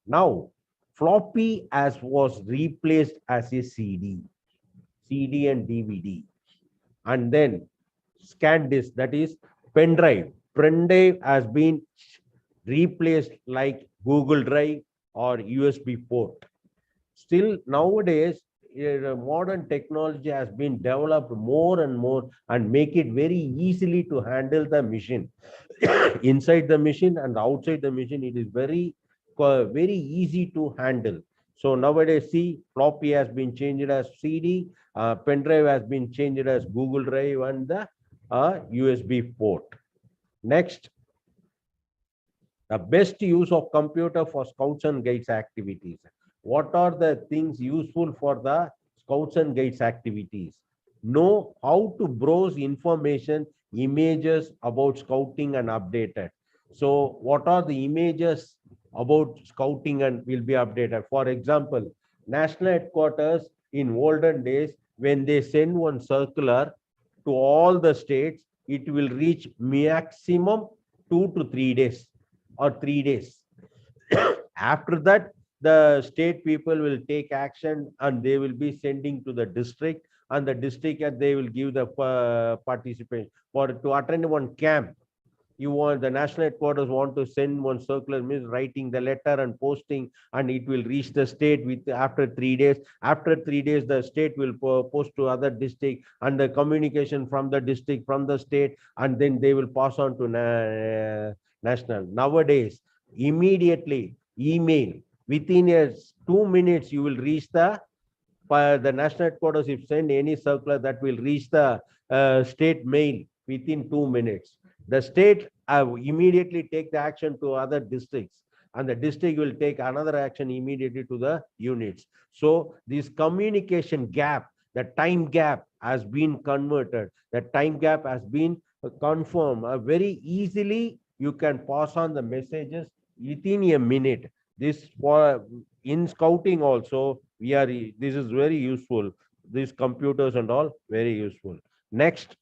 Now, floppy as was replaced as a CD and DVD. And then scan disk, that is pen drive. Pen drive has been replaced like Google Drive or USB port. Still nowadays, modern technology has been developed more and more and make it very easily to handle the machine. Inside the machine and outside the machine, it is very easy to handle. So nowadays, see, floppy has been changed as CD, pen drive has been changed as Google Drive and the USB port. Next, the best use of computer for Scouts and Guides activities. What are the things useful for the Scouts and Guides activities? Know how to browse information, images about scouting and update it. So what are the images about scouting and will be updated? For example, national headquarters in olden days, when they send one circular to all the states, it will reach maximum 2 to 3 days or 3 days. After that, the state people will take action and they will be sending to the district, and the district they will give the participation for to attend one camp. You want the national headquarters want to send one circular, means writing the letter and posting, and it will reach the state with after 3 days. After 3 days, the state will post to other district, and the communication from the district, from the state, and then they will pass on to national. Nowadays, immediately email, within 2 minutes, you will reach the national headquarters. If send any circular, that will reach the state mail within 2 minutes. The state immediately take the action to other districts, and the district will take another action immediately to the units. So this communication gap, the time gap has been converted. The time gap has been confirmed. Very easily you can pass on the messages within a minute. This for in scouting also, this is very useful. These computers and all very useful. Next.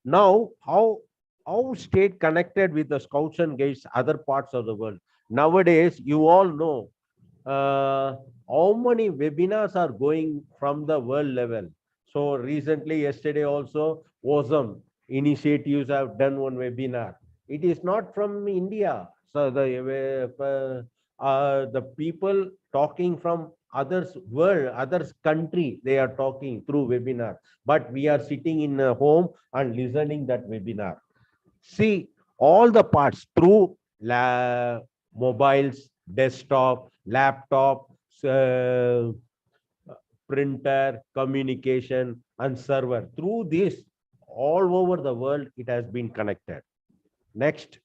Now, how state connected with the scouts and guides other parts of the world? Nowadays, you all know how many webinars are going from the world level. So recently, yesterday also, awesome initiatives have done one webinar. It is not from India. So the people talking from others world, others country, they are talking through webinar. But we are sitting in a home and listening that webinar. See all the parts through mobiles, desktop, laptop, printer, communication, and server. Through this, all over the world, it has been connected. Next.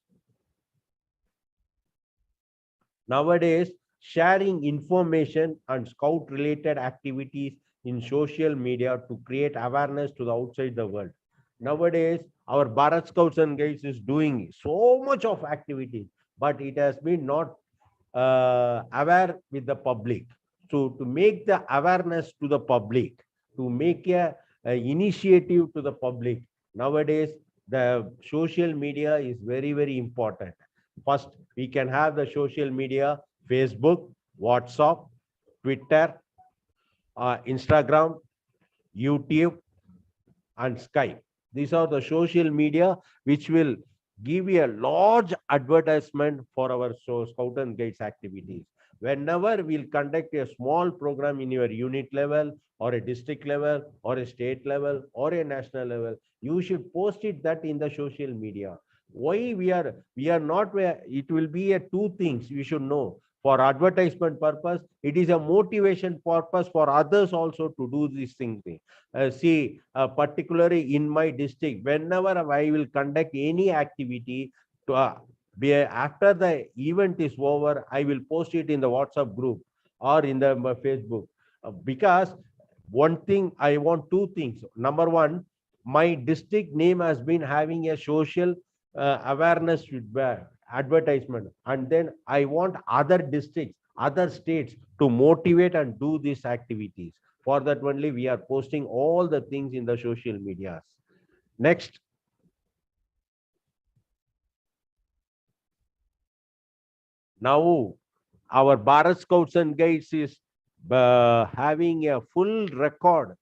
Nowadays, sharing information and scout related activities in social media to create awareness to the outside the world. Nowadays, our Bharat Scouts and Guides is doing so much of activity, but it has been not aware with the public. So to make the awareness to the public, to make a initiative to the public, nowadays the social media is very, very important. First, we can have the social media, Facebook, WhatsApp, Twitter, Instagram, YouTube, and Skype. These are the social media which will give you a large advertisement for our Scout and Guides activities. Whenever we'll conduct a small program in your unit level or a district level or a state level or a national level, you should post it that in the social media. Why we are not where it will be a two things you should know. For advertisement purpose, it is a motivation purpose for others also to do this thing. See, particularly in my district, whenever I will conduct any activity, after the event is over, I will post it in the WhatsApp group or in the Facebook. Because one thing, I want two things. Number one, my district name has been having a social awareness advertisement, and then I want other districts, other states to motivate and do these activities. For that only we are posting all the things in the social medias. Next. Now our Bharat Scouts and Guides is having a full record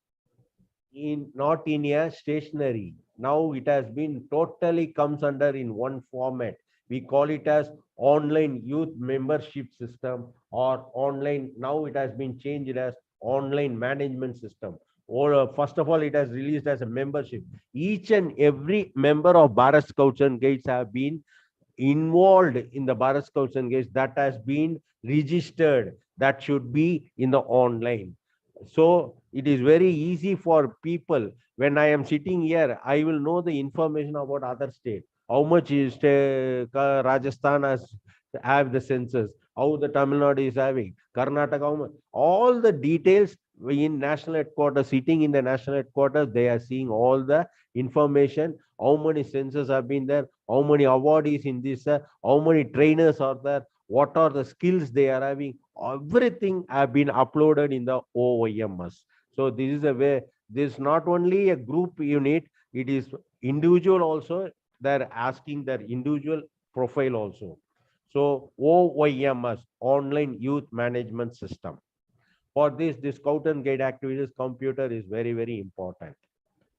not in a stationery. Now it has been totally comes under in one format. We call it as online youth membership system, or online, now it has been changed as online management system. Or first of all, it has released as a membership. Each and every member of Bharat Scouts and Guides have been involved in the Bharat Scouts and Guides, that has been registered, that should be in the online. So it is very easy for people. When I am sitting here, I will know the information about other state. How much is Rajasthan has have the census, how the Tamil Nadu is having, Karnataka, all the details in national headquarters, sitting in the national headquarters, they are seeing all the information, how many census have been there, how many awardees in this, how many trainers are there, what are the skills they are having, everything have been uploaded in the OYMS. So this is a way, this is not only a group unit, it is individual also, they're asking their individual profile also. So OYMS, Online Youth Management System. For this Scout and Guide activities, computer is very, very important.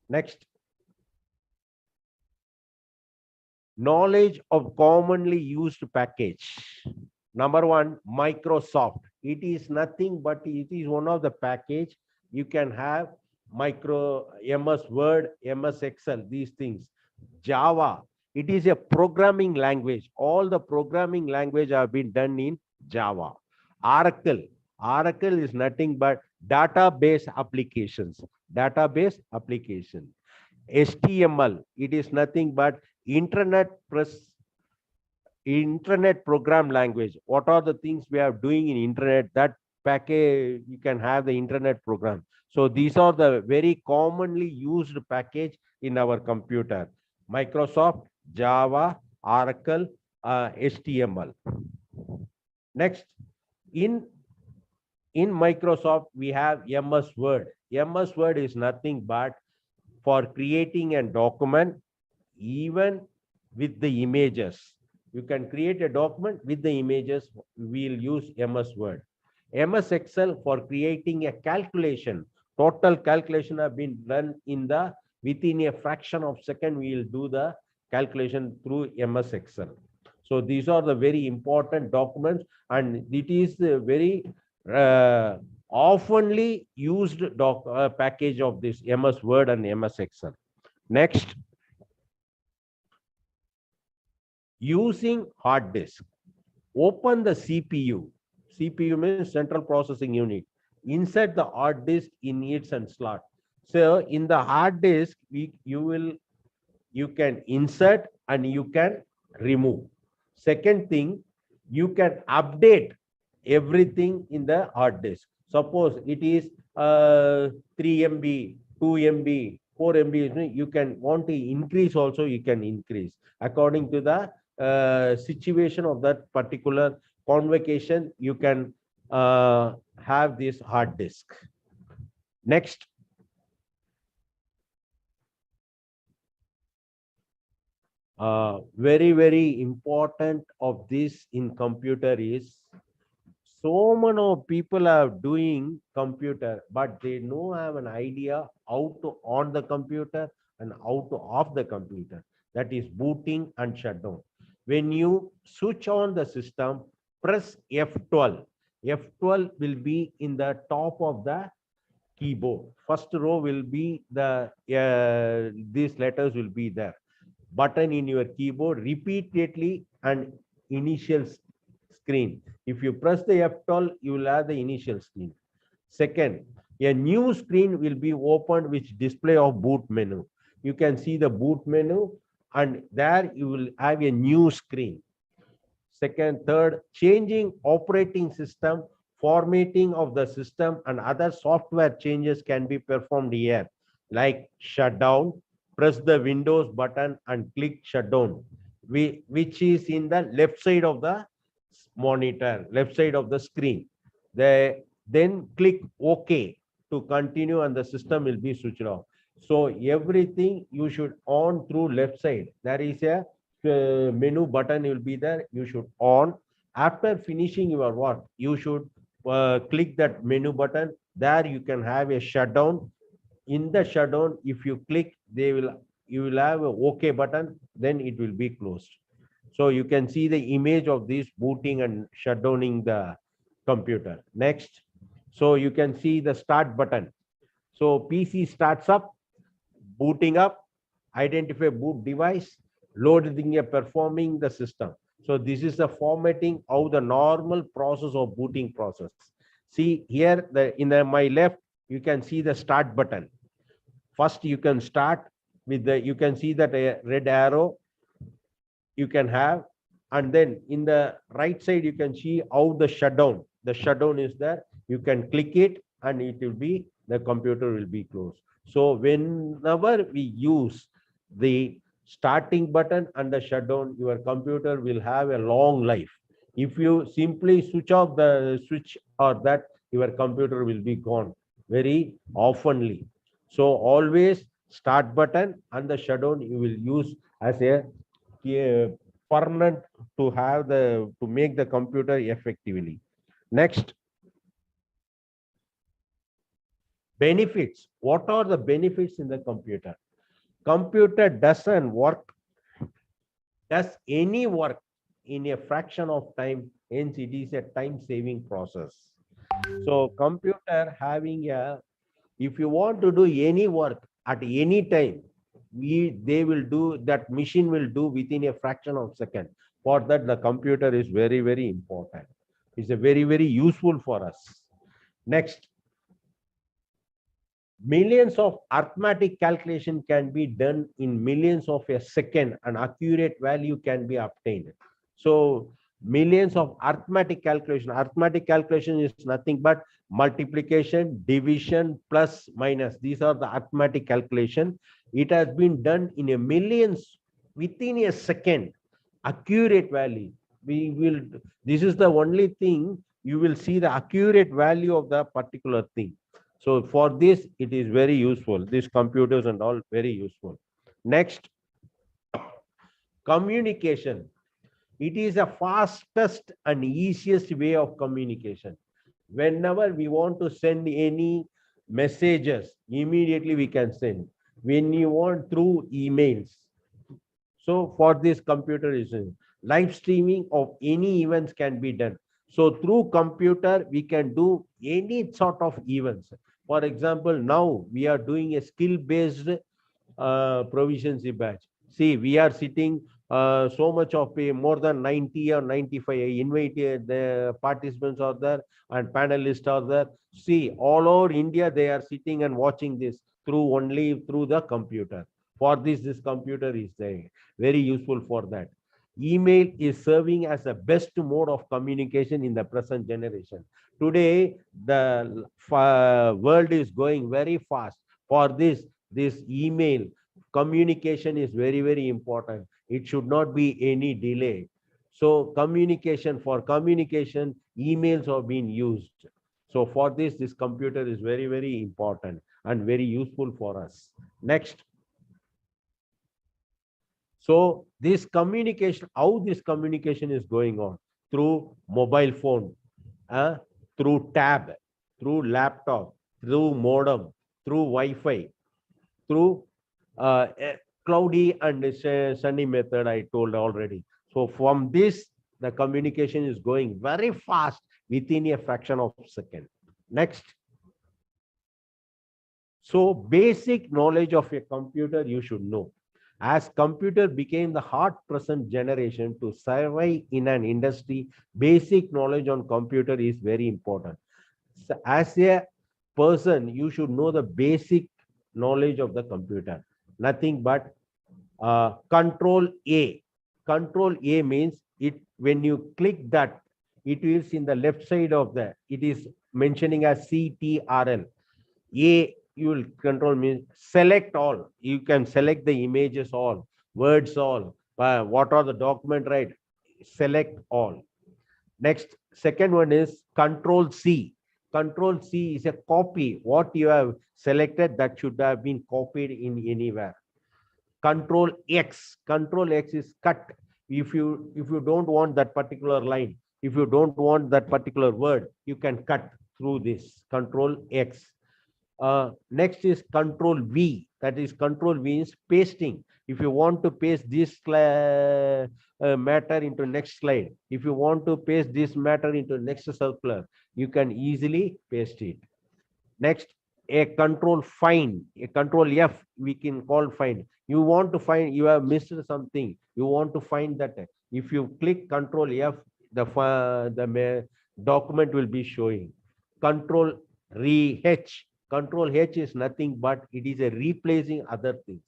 Next. Knowledge of commonly used package. Number one, Microsoft. It is nothing but it is one of the package. You can have MS Word, MS Excel, these things. Java. It is a programming language. All the programming language have been done in Java. Oracle. Oracle is nothing but database applications. Database application. HTML. It is nothing but internet program language. What are the things we are doing in internet? That package, you can have the internet program. So these are the very commonly used package in our computer. Microsoft, Java, Oracle, HTML. Next, in Microsoft, we have MS Word. MS Word is nothing but for creating a document, even with the images. You can create a document with the images. We'll use MS Word. MS Excel for creating a calculation. Total calculation have been done within a fraction of second. We'll do the calculation through MS Excel. So these are the very important documents, and it is the very oftenly used package of this MS Word and MS Excel. Next, using hard disk. Open the CPU. CPU means central processing unit. Insert the hard disk in its and slot. So in the hard disk, you can insert and you can remove. Second thing, you can update everything in the hard disk. Suppose it is 3 MB, 2 MB, 4 MB, you can want to increase also, you can increase according to the situation of that particular convocation. You can have this hard disk. Next, very important of this in computer is, so many people are doing computer, but they don't have an idea how to on the computer and how to off the computer. That is booting and shutdown. When you switch on the system, press F12. F12 will be in the top of the keyboard. First row will be the these letters will be there. Button in your keyboard repeatedly and initial screen. If you press the F12, you will have the initial screen. Second, a new screen will be opened which display of boot menu. You can see the boot menu, and there you will have a new screen. Second, third, changing operating system, formatting of the system, and other software changes can be performed here, like shutdown. Press the Windows button and click shutdown, which is in the left side of the monitor, left side of the screen. Then click OK to continue, and the system will be switched off. So everything you should on through left side. There is a menu button will be there. You should on. After finishing your work, you should click that menu button. There you can have a shutdown. In the shutdown, if you click, you will have a OK button, then it will be closed. So you can see the image of this booting and shutdowning the computer. Next, so you can see the start button. So PC starts up, booting up, identify boot device, loading and performing the system. So this is the formatting of the normal process of booting process. See here, my left, you can see the start button. First, you can start with you can see that a red arrow you can have, and then in the right side, you can see how the shutdown is there. You can click it and the computer will be closed. So whenever we use the starting button and the shutdown, your computer will have a long life. If you simply switch off the switch or that, your computer will be gone very oftenly. So always start button and the shutdown you will use as a permanent to make the computer effectively. Next, benefits. What are the benefits in the computer? Computer doesn't work does any work in a fraction of time, hence it is a time saving process. So computer having a, if you want to do any work at any time, they will do, that machine will do within a fraction of second. For that, the computer is very, very important. It's a very, very useful for us. Next, millions of arithmetic calculation can be done in millions of a second, and accurate value can be obtained. So millions of arithmetic calculation is nothing but multiplication, division, plus, minus. These are the arithmetic calculation. It has been done in a millions within a second. Accurate value, we will, this is the only thing you will see, the accurate value of the particular thing. So for this, it is very useful. These computers and all very useful. Next, communication. It is the fastest and easiest way of communication. Whenever we want to send any messages, immediately we can send. When you want through emails. So for this computer is live streaming of any events can be done. So through computer, we can do any sort of events. For example, now we are doing a skill-based proficiency batch. See, we are sitting so much of more than 90 or 95. I invited the participants are there and panelists are there. See, all over India, they are sitting and watching this only through the computer. For this computer is there, very useful for that. Email is serving as the best mode of communication in the present generation. Today, the world is going very fast. For this email communication is very, very important. It should not be any delay. So communication, for communication, emails are being used. So for this computer is very, very important and very useful for us. Next. So this communication, how this communication is going on? Through mobile phone, through tab, through laptop, through modem, through Wi-Fi, through cloudy and sunny method I told already. So from this, the communication is going very fast within a fraction of a second. Next. So basic knowledge of a computer you should know. As computer became the hot present generation to survive in an industry, basic knowledge on computer is very important. So as a person, you should know the basic knowledge of the computer. Nothing but Control A. Control A means it, when you click that, it is in the left side of the, it is mentioning as CTRL. A, you will control means select all. You can select the images all, words all, what are the document, right? Select all. Next, second one is Control C. Control C is a copy. What you have selected, that should have been copied in anywhere. Control X. Control X is cut. If you don't want that particular line, if you don't want that particular word, you can cut through this. Control X. Next is Control V. That is Control V is pasting. If you want to paste this matter into next slide, if you want to paste this matter into next circular, you can easily paste it. Next, a Control Find. A Control F we can call find. You want to find, you have missed something, you want to find that. If you click Control F, the document will be showing. Control H. Control H is nothing but it is a replacing other things.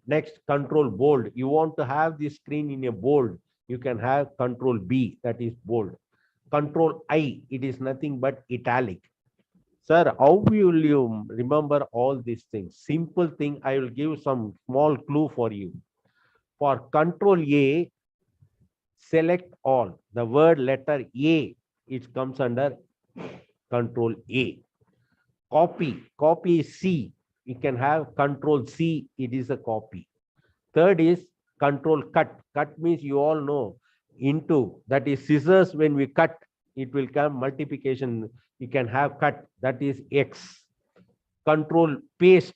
Next, Control Bold. You want to have this screen in a bold, you can have Control B, that is bold. Control I, it is nothing but italic. Sir, how will you remember all these things? Simple thing, I will give some small clue for you. For Control A, select all. The word letter A, it comes under Control A. Copy C. You can have Control C, it is a copy. Third is Control Cut. Cut means you all know, into, that is scissors. When we cut, it will come multiplication. You can have cut, that is X. Control Paste.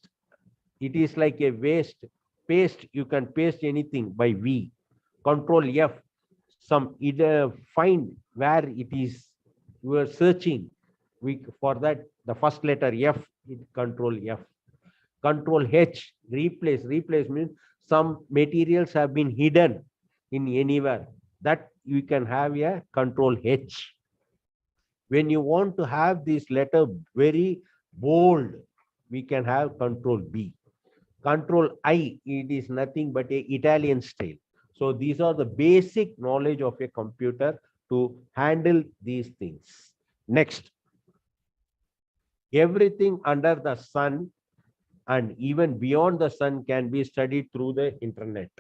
It is like a waste. Paste, you can paste anything by V. Control F, some either find where it is you are searching. For that, the first letter F, Control F. Control H, replace. Replace means some materials have been hidden in anywhere. That you can have a Control H. When you want to have this letter very bold, we can have Control B. Control I, it is nothing but a Italian style. So these are the basic knowledge of a computer to handle these things. Next, everything under the sun and even beyond the sun can be studied through the internet.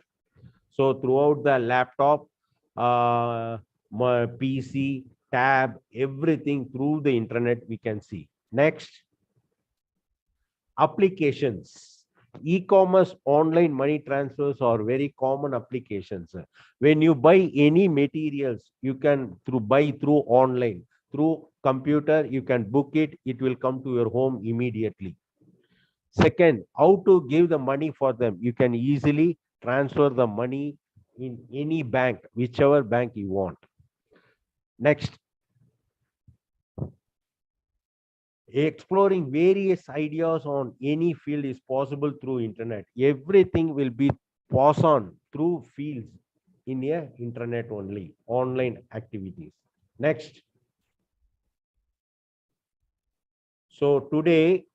So throughout the laptop, PC, tab, everything through the internet we can see. Next, applications. E-commerce, online money transfers are very common applications. When you buy any materials, you can buy through online. Through computer, you can book it. It will come to your home immediately. Second, how to give the money for them. You can easily transfer the money in any bank, whichever bank you want. Next, exploring various ideas on any field is possible through internet. Everything will be passed on through fields in a internet only, online activities. Next. So today,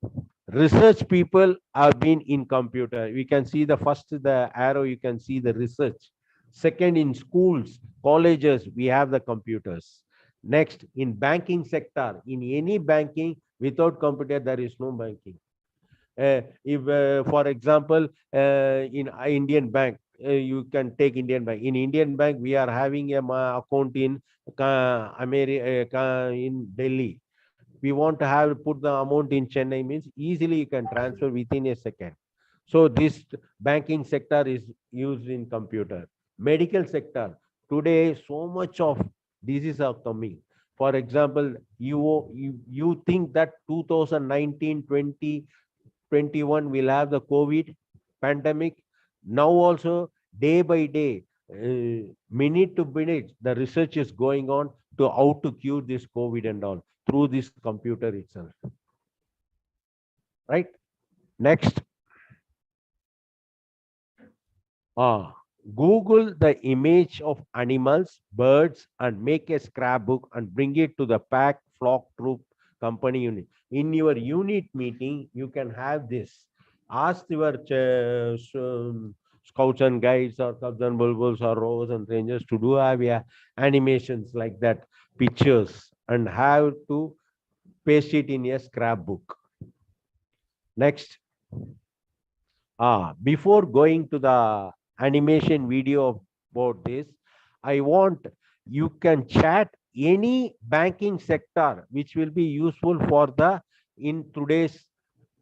research people have been in computer. We can see the arrow, you can see the research. Second, in schools, colleges, we have the computers. Next, in banking sector, in any banking, without computer, there is no banking. For example, in Indian bank, you can take Indian bank. In Indian bank, we are having a account in in Delhi. We want to put the amount in Chennai, means easily you can transfer within a second. So this banking sector is used in computer. Medical sector, today so much of diseases are coming. For example, you think that 2019, 20, 21 will have the COVID pandemic. Now also, day by day, minute to minute, the research is going on to how to cure this COVID and all through this computer itself. Right? Next. Google the image of animals, birds, and make a scrapbook and bring it to the pack, flock, troop, company unit. In your unit meeting, you can have this. Ask your scouts and guides or cubs and bulbuls or rovers and rangers to do have animations like that, pictures, and have to paste it in a scrapbook. Next. Before going to the animation video about this, I want you can chat any banking sector which will be useful for in today's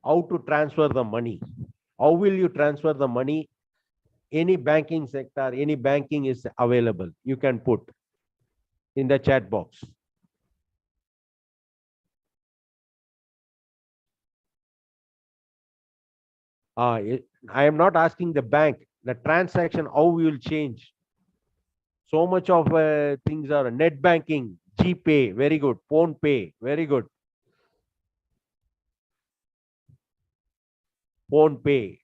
how to transfer the money. How will you transfer the money? Any banking sector, any banking is available. You can put in the chat box. I am not asking the bank, the transaction, how we will change. So much of things are net banking, GPay, very good. Phone Pay, very good. Phone Pay,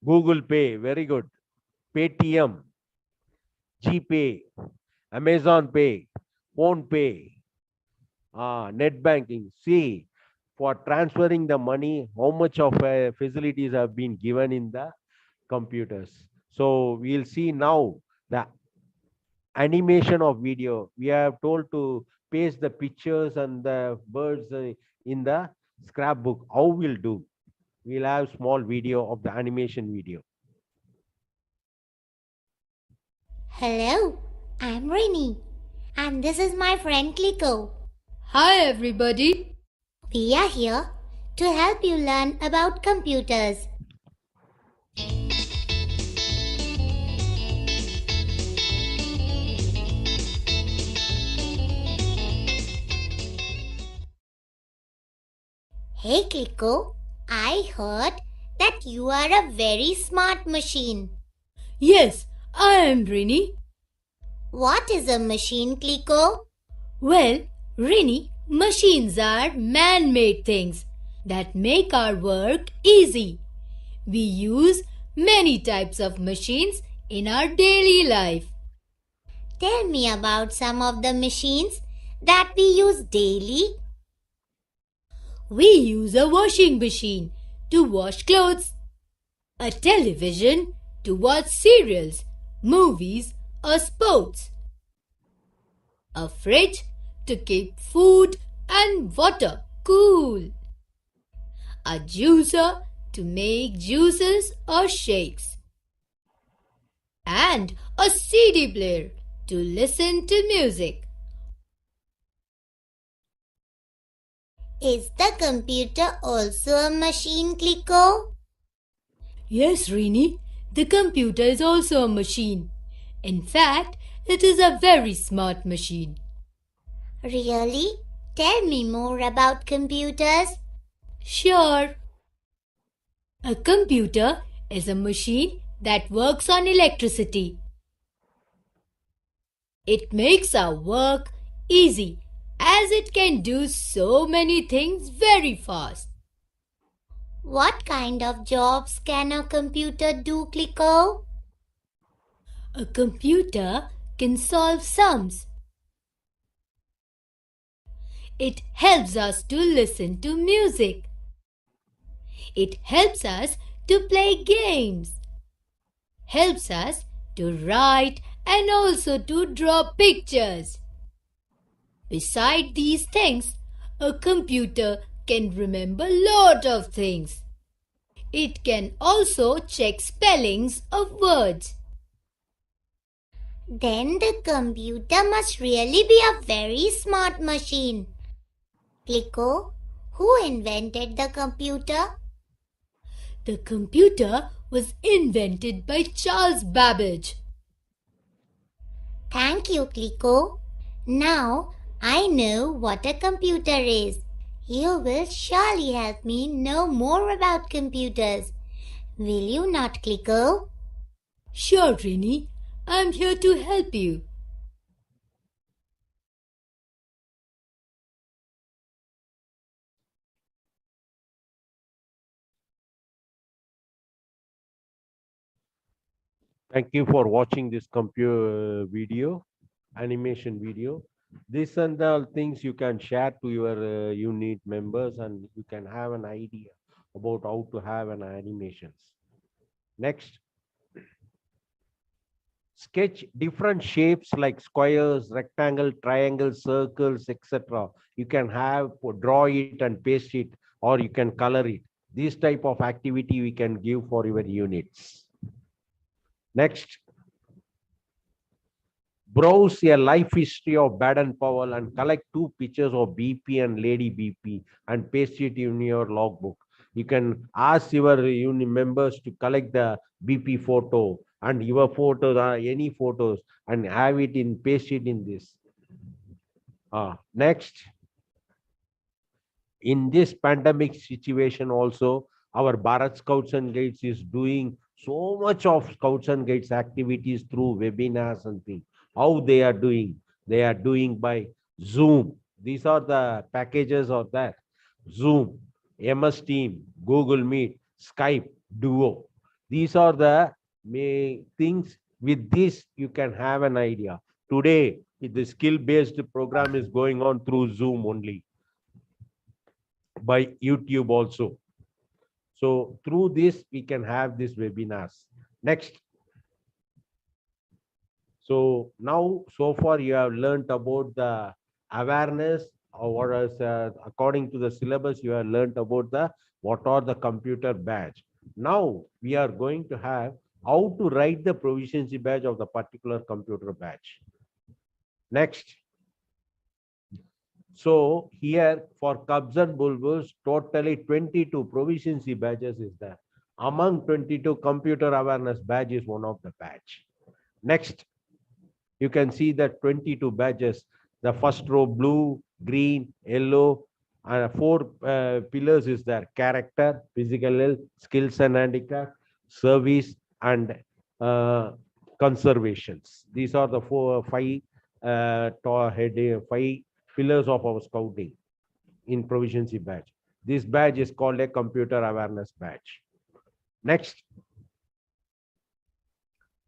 Google Pay, very good. Paytm, GPay, Amazon Pay, Phone Pay, net banking. See, for transferring the money, how much of facilities have been given in the computers. So we'll see now the animation of video. We have told to paste the pictures and the birds in the scrapbook. How we'll do? We'll have small video of the animation video. Hello, I'm Rini, and this is my friend Kliko. Hi everybody. We are here to help you learn about computers. Hey Kliko, I heard that you are a very smart machine. Yes, I am Rini. What is a machine, Kliko? Well, Rini, machines are man-made things that make our work easy. We use many types of machines in our daily life. Tell me about some of the machines that we use daily. We use a washing machine to wash clothes, a television to watch serials, movies, or sports, a fridge to keep food and water cool, a juicer to make juices or shakes, and a CD player to listen to music. Is the computer also a machine, Kliko? Yes, Rini, the computer is also a machine. In fact, it is a very smart machine. Really? Tell me more about computers. Sure. A computer is a machine that works on electricity. It makes our work easy as it can do so many things very fast. What kind of jobs can a computer do, Kliko? A computer can solve sums. It helps us to listen to music. It helps us to play games. Helps us to write and also to draw pictures. Beside these things, a computer can remember lot of things. It can also check spellings of words. Then the computer must really be a very smart machine. Kliko, who invented the computer? The computer was invented by Charles Babbage. Thank you, Kliko. Now I know what a computer is. You will surely help me know more about computers. Will you not, Kliko? Sure, Rini. I'm here to help you. Thank you for watching this animation video. This and all things you can share to your unit members, and you can have an idea about how to have an animations. Next, sketch different shapes like squares, rectangle, triangles, circles, etc. You can draw it and paste it, or you can color it. This type of activity we can give for your units. Next, browse a life history of Baden-Powell and collect 2 pictures of BP and Lady BP and paste it in your logbook. You can ask your unit members to collect the BP photo and your photos, any photos, and have it in, paste it in this. Next, in this pandemic situation also, our Bharat Scouts and Guides is doing so much of Scouts and Guides activities through webinars and things. How they are doing? They are doing by Zoom. These are the packages of that. Zoom, MS Team, Google Meet, Skype, Duo. These are the things. With this, you can have an idea. Today, the skill-based program is going on through Zoom only, by YouTube also. So through this, we can have these webinars. Next. So now, so far you have learned about the awareness, or as according to the syllabus, you have learned about the what are the computer badge. Now we are going to have how to write the proficiency badge of the particular computer badge. Next. So here for Cubs and Bulbuls, totally 22 proficiency badges is there. Among 22, computer awareness badge is one of the badge. Next, you can see that 22 badges. The first row, blue, green, yellow, and 4 pillars is there: character, physical health, skills and handicap, service, and conservations. These are the five pillars of our scouting in proficiency badge. This badge is called a computer awareness badge. Next,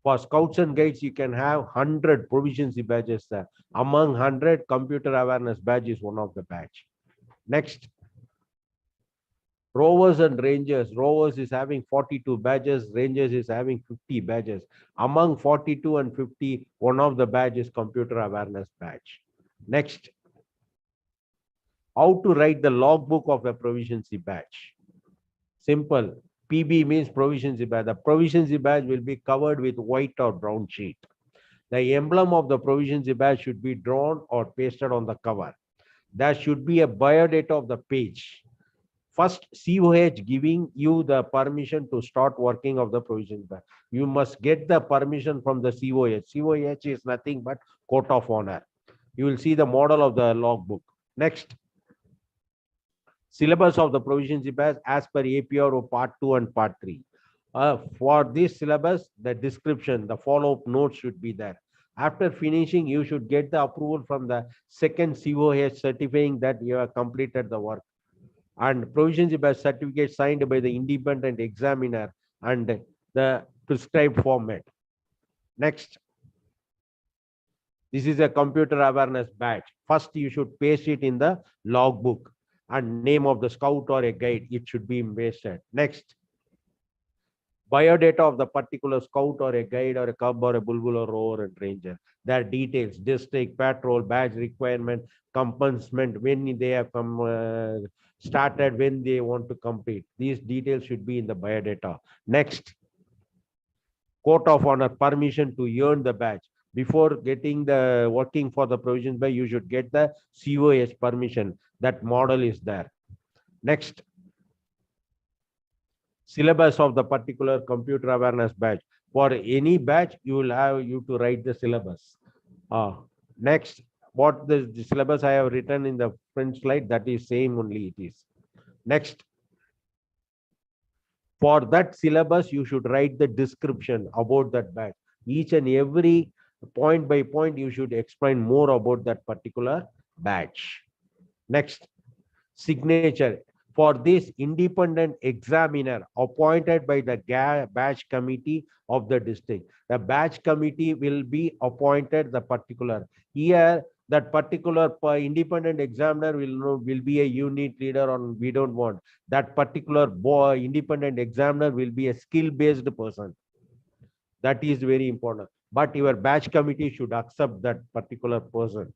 for scouts and guides, you can have 100 proficiency badges there. Among 100, computer awareness badge is one of the badge. Next, rovers and rangers. Rovers is having 42 badges, rangers is having 50 badges. Among 42 and 50, one of the badge is computer awareness badge. Next, how to write the logbook of a proficiency badge. Simple. PB means proficiency badge. The proficiency badge will be covered with white or brown sheet. The emblem of the proficiency badge should be drawn or pasted on the cover. There should be a biodata of the page. First, COH giving you the permission to start working of the proficiency badge. You must get the permission from the COH. COH is nothing but court of honor. You will see the model of the logbook. Next, syllabus of the proficiency badge as per APRO part 2 and part 3. For this syllabus, the description, the follow-up notes should be there. After finishing, you should get the approval from the second COH certifying that you have completed the work. And proficiency badge certificate signed by the independent examiner and the prescribed format. Next, this is a computer awareness badge. First, you should paste it in the logbook and name of the scout or a guide. It should be pasted. Next, biodata of the particular scout or a guide or a cub or a bulbul or rover and ranger. Their details, district, patrol, badge requirement, commencement, when they have started, when they want to complete. These details should be in the biodata. Next, court of honor, permission to earn the badge. Before getting the working for the provisions by, you should get the COH permission. That model is there. Next, syllabus of the particular computer awareness badge. For any badge, you will have to write the syllabus. Next, what the syllabus I have written in the front slide, that is same only it is. Next, for that syllabus, you should write the description about that badge. Each and every point by point, you should explain more about that particular badge. Next, signature. For this, independent examiner appointed by the badge committee of the district. The badge committee will be appointed the particular. Here, that particular independent examiner will be a unit leader, or we don't want. That particular independent examiner will be a skill-based person. That is very important. But your badge committee should accept that particular person.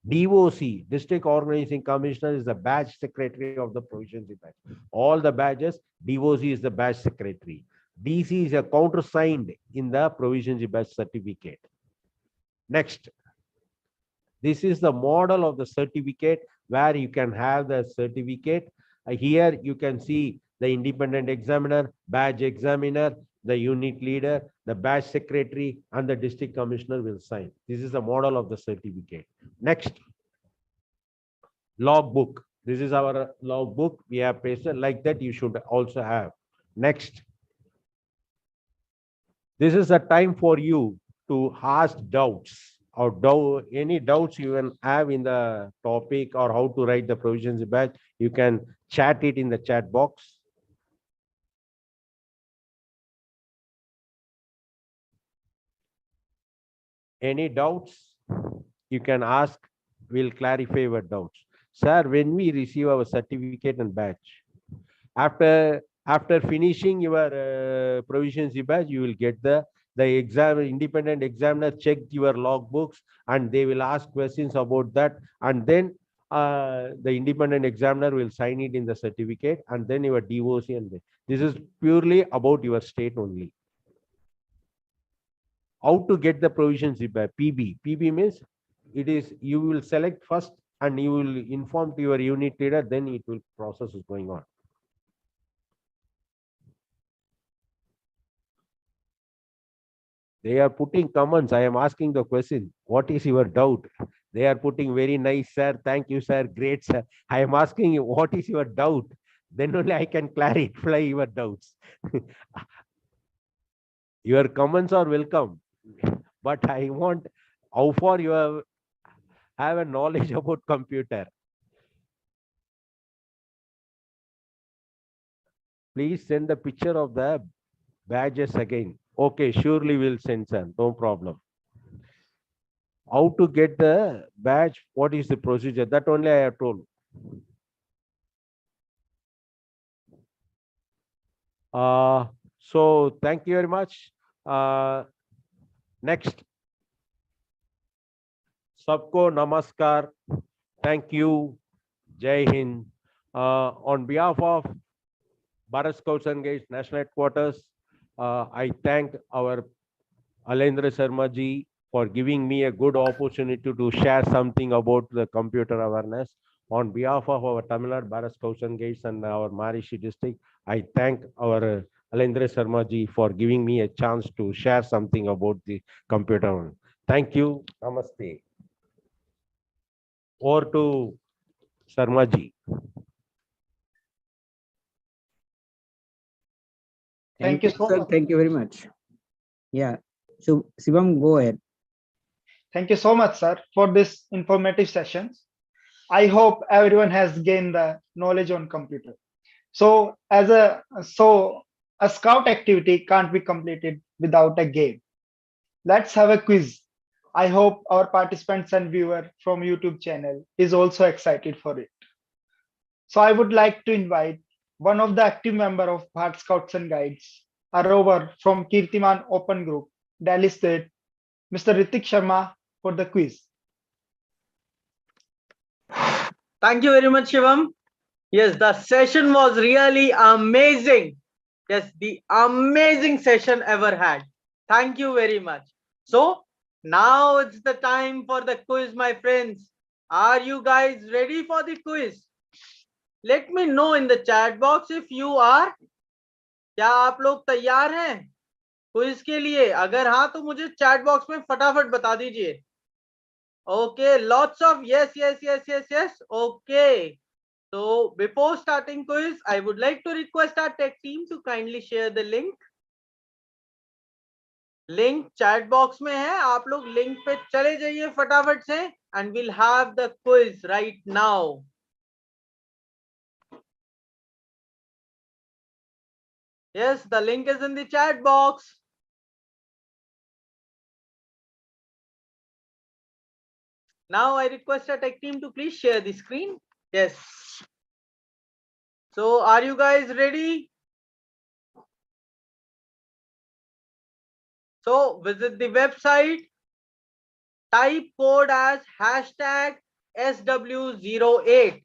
DOC, District Organizing Commissioner, is the badge secretary of the proficiency badge. All the badges, DOC is the badge secretary. DC is a countersigned in the proficiency badge certificate. Next, this is the model of the certificate where you can have the certificate. Here you can see the independent examiner, badge examiner, the unit leader, the badge secretary, and the district commissioner will sign. This is the model of the certificate. Next, logbook. This is our logbook. We have pasted like that. You should also have. Next, this is the time for you to ask doubts or any doubts you can have in the topic or how to write the proficiency badge. You can chat it in the chat box. Any doubts you can ask, we'll clarify your doubts. Sir, when we receive our certificate and badge, after finishing your proficiency badge, you will get the independent examiner checked your logbooks and they will ask questions about that, and then the independent examiner will sign it in the certificate, and then your DOC, and this is purely about your state only. How to get the proficiency badge? PB. PB means it is, you will select first and you will inform to your unit leader, then it will process is going on. They are putting comments. I am asking the question, what is your doubt? They are putting very nice, sir. Thank you, sir. Great, sir. I am asking you, what is your doubt? Then only I can clarify your doubts. Your comments are welcome. but I want how far you have a knowledge about computer. Please send the picture of the badges again. Okay, surely we'll send, sir. No problem. How to get the badge? What is the procedure? That only I have told. So thank you very much. Next. Sabko namaskar. Thank you. Jai Hind. On behalf of Bharat Scouts and Guides National Headquarters, I thank our Alendra Sharma ji for giving me a good opportunity to share something about the computer awareness. On behalf of our Tamil Nadu Bharat Scouts and Guides and our Marishi district, I thank our Alendra Sharma ji for giving me a chance to share something about the computer. Thank you. Namaste. Over to Sharma ji. Thank you so sir. much. Thank you very much. Yeah. So Shivam, go ahead. Thank you so much, sir, for this informative sessions. I hope everyone has gained the knowledge on computer. So a scout activity can't be completed without a game. Let's have a quiz. I hope our participants and viewer from YouTube channel is also excited for it. So I would like to invite one of the active member of Bharat Scouts and Guides, a rover from Kirtiman Open Group, Delhi State, Mr. Ritik Sharma, for the quiz. Thank you very much, Shivam. Yes, the session was really amazing. Yes, the amazing session ever had. Thank you very much. So now it's the time for the quiz, my friends. Are you guys ready for the quiz? Let me know in the chat box if you are. क्या आप लोग तैयार हैं quiz के लिए? अगर हाँ तो मुझे चैट बॉक्स में फटाफट बता दीजिए. Okay, lots of yes. Okay. So before starting quiz, I would like to request our tech team to kindly share the link. Link chat box में है, आप लोग लिंक पे चले जाइए फटाफट से and will have the quiz right now. Yes, the link is in the chat box. Now I request our tech team to please share the screen. Yes. So are you guys ready? So visit the website, type code as hashtag SW08.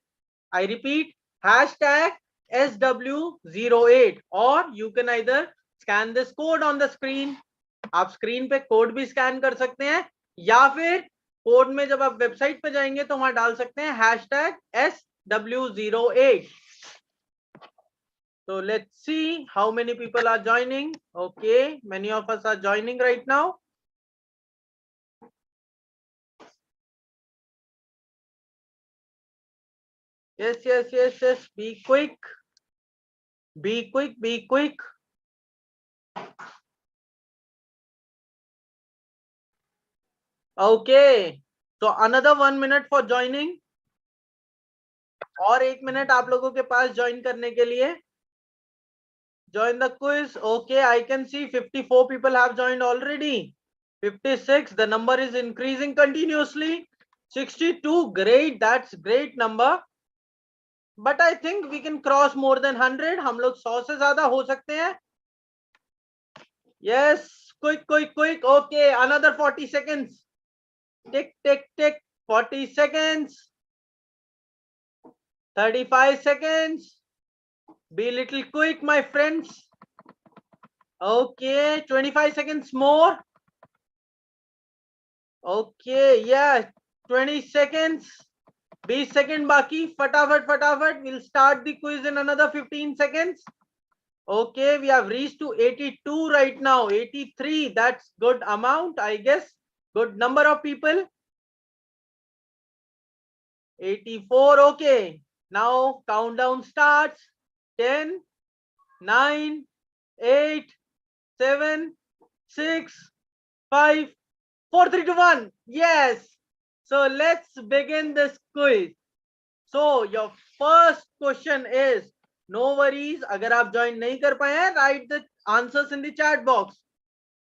I repeat, hashtag SW08, or you can either scan this code on the screen. आप screen पे code भी scan कर सकते हैं, या फिर code में जब आप वेबसाइट पे जाएंगे तो वहां डाल सकते हैं hashtag SW08. So let's see how many people are joining. Okay, many of us are joining right now. Yes. Be quick. Be quick. Okay. So another 1 minute for joining. और 1 मिनट आप लोगों के पास ज्वाइन करने के लिए. Join the quiz. Okay, I can see 54 people have joined already. 56, the number is increasing continuously. 62, great, that's great number. But I think we can cross more than 100. हम लोग 100 से ज्यादा हो सकते हैं. Yes, quick. Okay, another 40 seconds. Tick. 40 seconds. 35 seconds. Be little quick, my friends. Okay, 25 seconds more. Okay, yeah, 20 seconds. 20 seconds baki. Fatafat. We'll start the quiz in another 15 seconds. Okay, we have reached to 82 right now. 83, that's good amount, I guess. Good number of people. 84, okay. Now countdown starts. 10, 9, 8, 7, 6, 5, 4, 3, 2, 1. Yes. So let's begin this quiz. So your first question is, no worries, अगर आप join नहीं कर पाए हैं, write the answers in the chat box.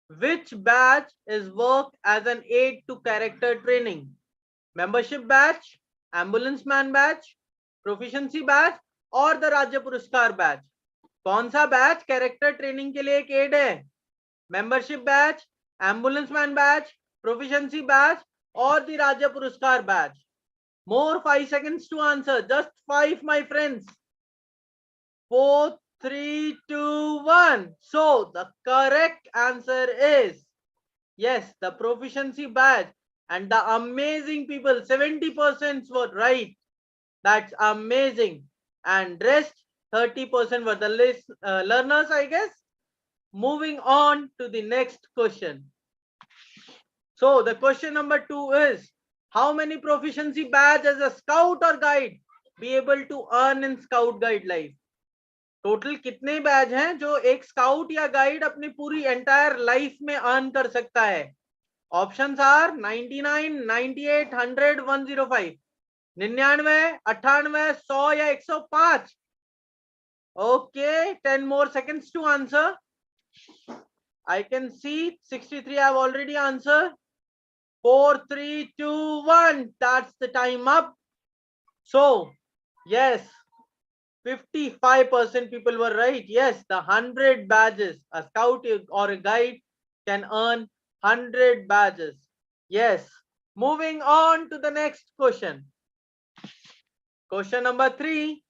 Which batch is work as an aid to character training? Membership batch, ambulance man batch, proficiency batch और the राज्य पुरस्कार batch? कौन सा बैच कैरेक्टर ट्रेनिंग के लिए एक एड है? Membership batch, ambulance man batch, proficiency batch और द राज्य पुरस्कार batch? More 5 seconds to answer. Just 5, my friends. 4, 3, 2, 1. So the correct answer is yes, the proficiency badge. And the amazing people, 70% were right. That's amazing. And rest 30% were the learners, I guess. Moving on to the next question. So the question number 2 is, how many proficiency badge as a scout or guide be able to earn in scout guide life? Total कितने बैज हैं जो एक scout या guide अपनी पूरी entire life में earn कर सकता है? Options are 99, 98, 100, 105. 99, 98, 100 या 105. Okay, 10 more seconds to answer. I can see 63 have already answered. 4, 3, 2, 1. That's the time up. So, yes, 55% people were right. Yes, the 100 badges, a scout or a guide can earn 100 badges. Yes. Moving on to the next question. Question number 3.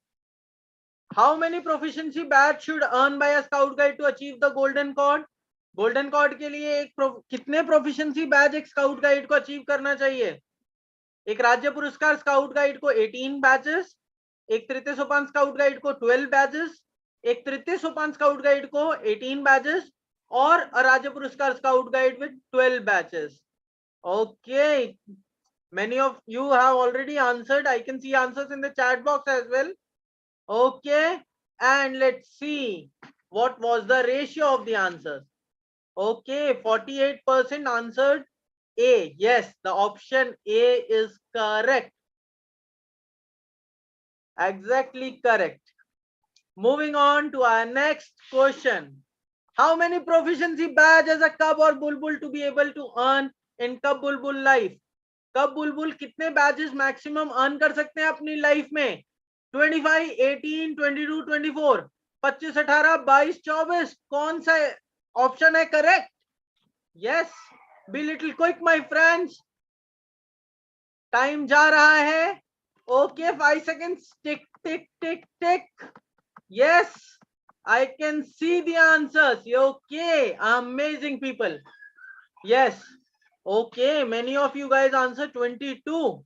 How many proficiency badge should earn by a scout guide to achieve the golden cord? Golden cord के लिए कितने proficiency badge एक scout guide को achieve करना चाहिए? एक राज्य पुरस्कार स्काउट गाइड को 18 बैचेस, एक तृतीय सोपान स्काउट गाइड को 12 बैचेस, एक तृतीय सोपान स्काउट गाइड को 18 बैचेस और राज्य पुरस्कार scout guide with 12 batches. Okay, many of you have already answered. I can see answers in the chat box as well. Okay, and let's see what was the ratio of the answers. Okay, 48% answered A. Yes, the option A is correct. Exactly correct. Moving on to our next question. How many proficiency badge as a cub or bulbul to be able to earn in cub bulbul life? कब बुलबुल कितने batches maximum earn कर सकते हैं अपनी life में? 25, 18, 22, 24, 25, 18, 22, 24. कौन सा option है correct? Yes, be little quick my friends, time जा रहा है. Okay, 5 seconds. Tick tick tick tick. Yes, I can see the answers. Okay, amazing people. Yes. Okay, many of you guys answered 22.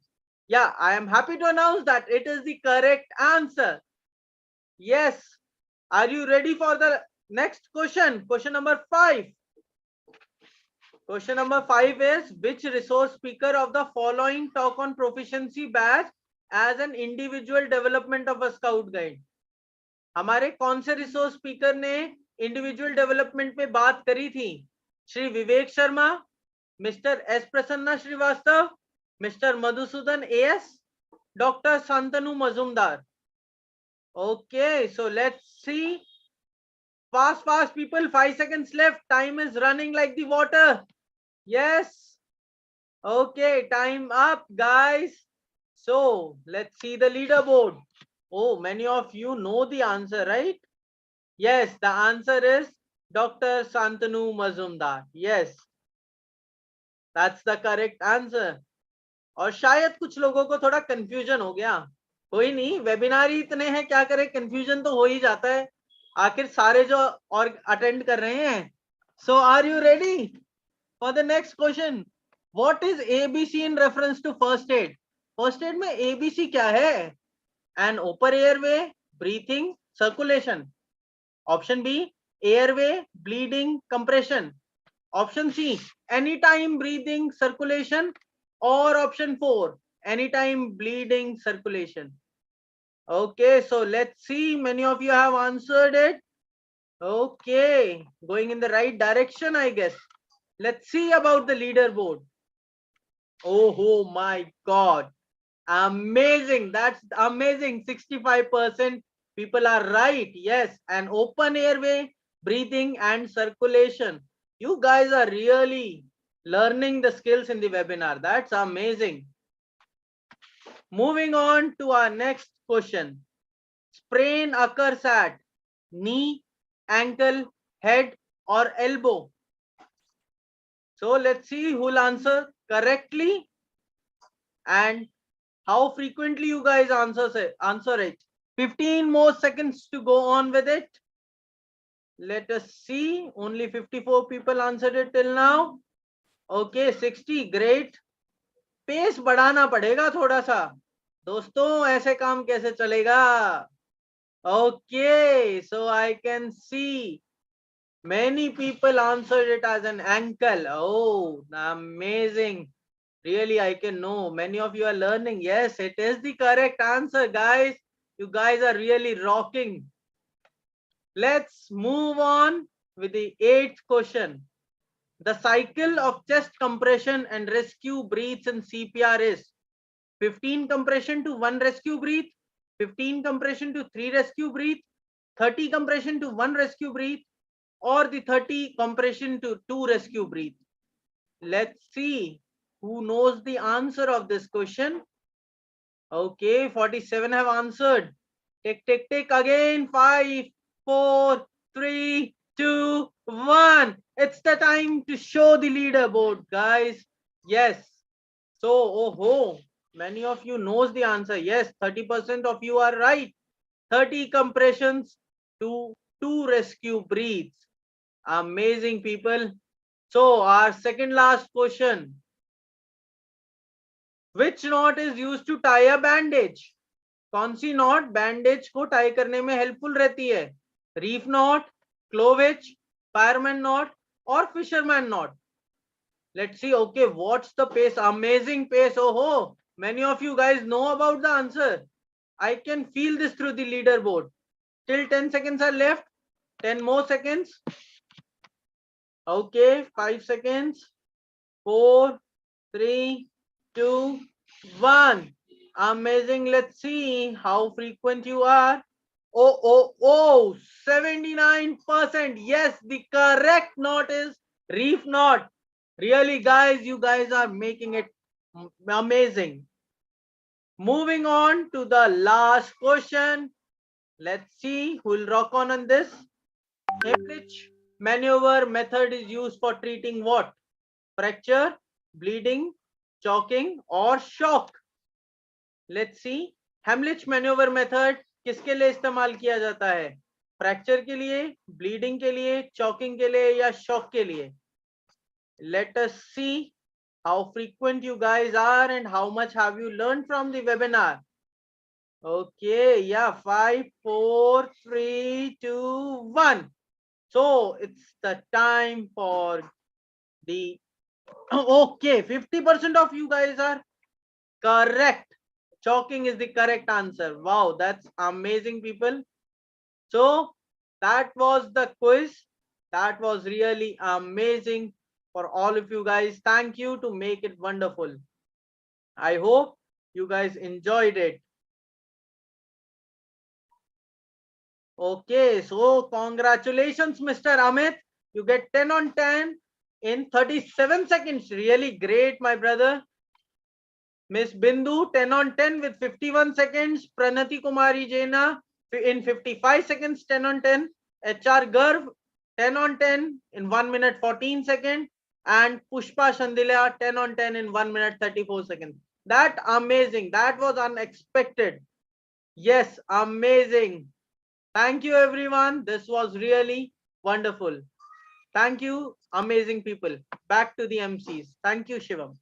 Yeah, I am happy to announce that it is the correct answer. Yes. Are you ready for the next question? Question number 5. Question number 5 is, which resource speaker of the following talk on proficiency badge as an individual development of a scout guide? हमारे कौन से resource speaker ने individual development पे बात करी थी? Shri Vivek Sharma, mister S Prasanna Srivastava, mister Madhusudan A S, doctor Shantanu Majumdar. Okay, so let's see. Fast people, 5 seconds left. Time is running like the water. Yes. Okay, time up, guys. So let's see the leaderboard. Oh, many of you know the answer, right? Yes, the answer is Dr. Shantanu Mazumdar. Yes, that's the correct answer. और शायद कुछ लोगों को थोड़ा confusion हो गया. कोई नहीं, वेबिनार ही इतने हैं, क्या करें, कंफ्यूजन तो हो ही जाता है. आखिर सारे जो और अटेंड कर रहे हैं. So are you ready for the next question? What is ABC in reference to first aid? First aid में ABC क्या है? An upper airway, breathing, circulation. Option B, airway, bleeding, compression. Option C, anytime breathing, circulation. Or option 4, anytime bleeding, circulation. Okay, so let's see. Many of you have answered it. Okay, going in the right direction, I guess. Let's see about the leaderboard. Oh my God. Amazing. That's amazing. 65% people are right. Yes. And open airway, breathing and circulation. You guys are really learning the skills in the webinar. That's amazing. Moving on to our next question. Sprain occurs at knee, ankle, head or elbow. So let's see who will answer correctly and how frequently you guys answer it. 15 more seconds to go on with it. Let us see. Only 54 people answered it till now. Okay, 60. Great. Pace बढ़ाना पड़ेगा थोड़ा सा. दोस्तों ऐसे काम कैसे चलेगा? Okay, so I can see many people answered it as an ankle. Oh, amazing. Really, I can know. Many of you are learning. Yes, it is the correct answer, guys. You guys are really rocking. Let's move on with the 8th question. The cycle of chest compression and rescue breaths in CPR is 15 compression to 1 rescue breath, 15 compression to 3 rescue breath, 30 compression to 1 rescue breath, or the 30 compression to 2 rescue breath. Let's see who knows the answer of this question. Okay, 47 have answered. Tick, tick, tick again. 5, 4, 3, 2, 1. It's the time to show the leaderboard, guys. Yes. So, many of you knows the answer. Yes, 30% of you are right. 30 compressions to 2 rescue breaths. Amazing, people. So, our second last question. Which knot is used to tie a bandage? कौन सी not bandage को tie करने में helpful रहती है? Reef not, क्लोवेज, fireman not और fisherman not. Let's see. Okay, what's the pace? Amazing pace. Oh, many of you guys know about the answer. I can feel this through the leaderboard. Till 10 seconds are left. 10 more seconds. Okay, 5 seconds. 4, 3, 2, 1. Amazing. Let's see how frequent you are. Oh, 79%. Yes, the correct knot is reef knot. Really, guys, you guys are making it amazing. Moving on to the last question. Let's see who will rock on this. Heimlich maneuver method is used for treating what? Fracture, bleeding, choking or shock. Let's see. Heimlich maneuver method किसके लिए इस्तेमाल किया जाता है? Fracture के लिए, bleeding के लिए, चॉकिंग के लिए या शॉक के लिए? Let us see how frequent you guys are and how much have you learned from the webinar. Okay, yeah, 5, 4, 3, 2, 1. So it's the time for the okay, 50% of you guys are correct. Choking is the correct answer. Wow, that's amazing, people. So that was the quiz. That was really amazing for all of you guys. Thank you to make it wonderful. I hope you guys enjoyed it. Okay, so congratulations, Mr. Amit. You get 10 on 10 in 37 seconds. Really great, my brother. Miss Bindu, 10 on 10 with 51 seconds. Pranati Kumari Jaina in 55 seconds, 10 on 10. HR Garv, 10 on 10 in 1 minute 14 seconds. And Pushpa Shandilya, 10 on 10 in 1 minute 34 seconds. That amazing. That was unexpected. Yes, amazing. Thank you, everyone. This was really wonderful. Thank you, amazing people. Back to the MCs. Thank you, Shivam.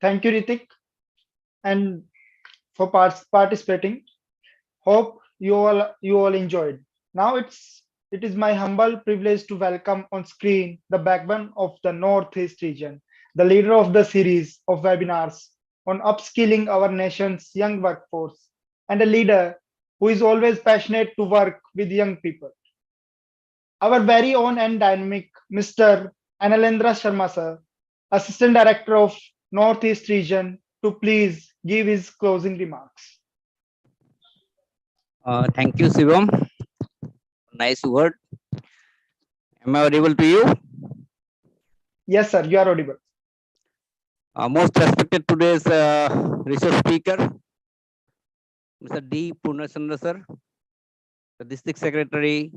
Thank you, Ritik, and for participating. Hope you all enjoyed. Now it is my humble privilege to welcome on screen the backbone of the Northeast region, the leader of the series of webinars on upskilling our nation's young workforce and a leader who is always passionate to work with young people. Our very own and dynamic Mr. Analendra Sharma sir, Assistant Director of Northeast Region, to please give his closing remarks. Thank you, Shivam. Nice word. Am I audible to you? Yes, sir, you are audible. Most respected today's resource speaker, Mr. D. Purnachandra sir, the District Secretary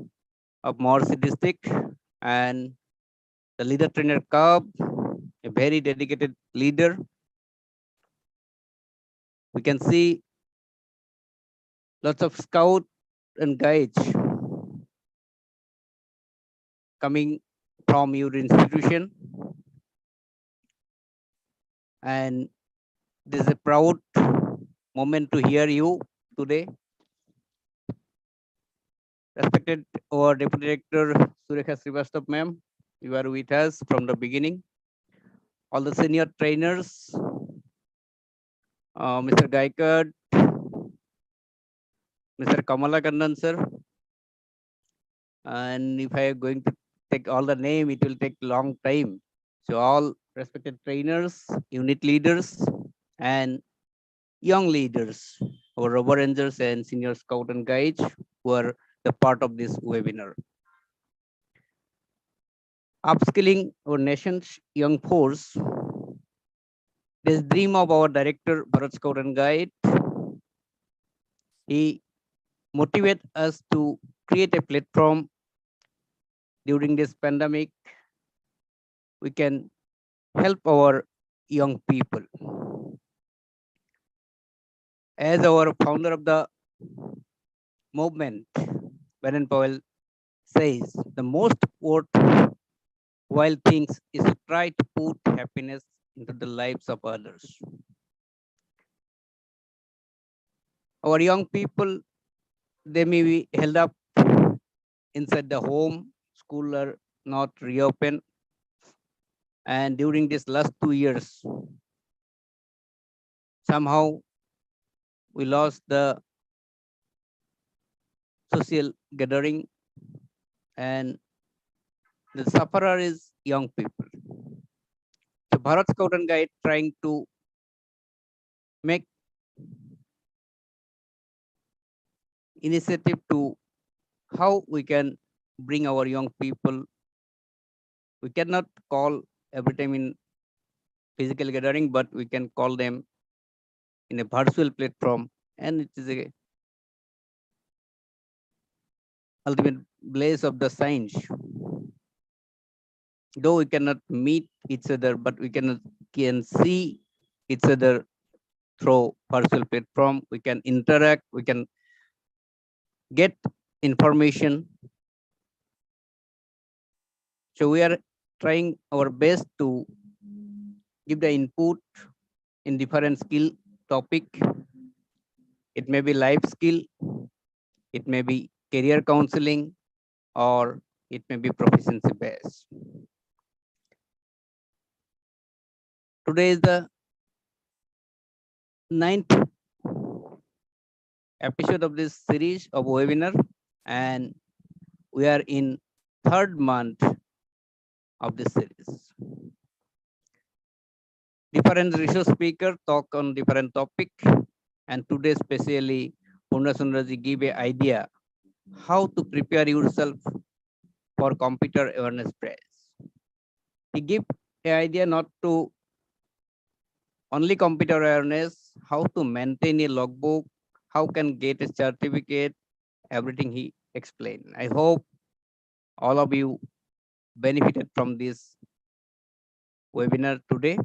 of Morsi District, and the leader trainer Cub, a very dedicated leader. We can see lots of scout and guides coming from your institution, and this is a proud moment to hear you today. Respected our Deputy Director Surekha Srivastava ma'am, you are with us from the beginning. All the senior trainers, Mr. Gaikad, Mr. Kamala Kandan sir, and if I am going to take all the name, it will take long time. So all respected trainers, unit leaders, and young leaders, our Rubber Rangers and senior scout and guides who are the part of this webinar. Upskilling our nation's young force. This dream of our director, Bharat Scout and Guide. He motivates us to create a platform during this pandemic. We can help our young people. As our founder of the movement, Baden Powell says, the most worthwhile things is to try to put happiness into the lives of others. Our young people, they may be held up inside the home, school are not reopened. And during this last 2 years, somehow we lost the social gathering, and the sufferer is young people. So Bharat Scout and Guide trying to make initiative to how we can bring our young people. We cannot call every time in physical gathering, but we can call them in a virtual platform, and it is a ultimate blaze of the science. Though we cannot meet each other, but we can see each other through virtual platform. We can interact, we can get information. So we are trying our best to give the input in different skill topic. It may be life skill, it may be career counseling, or it may be proficiency based. Today is the 9th episode of this series of webinar, and we are in 3rd month of this series. Different resource speaker talk on different topic, and today especially Purna Sundarji give an idea how to prepare yourself for computer awareness press. He give an idea not to only computer awareness, how to maintain a logbook, how can get a certificate, everything he explained. I hope all of you benefited from this webinar today.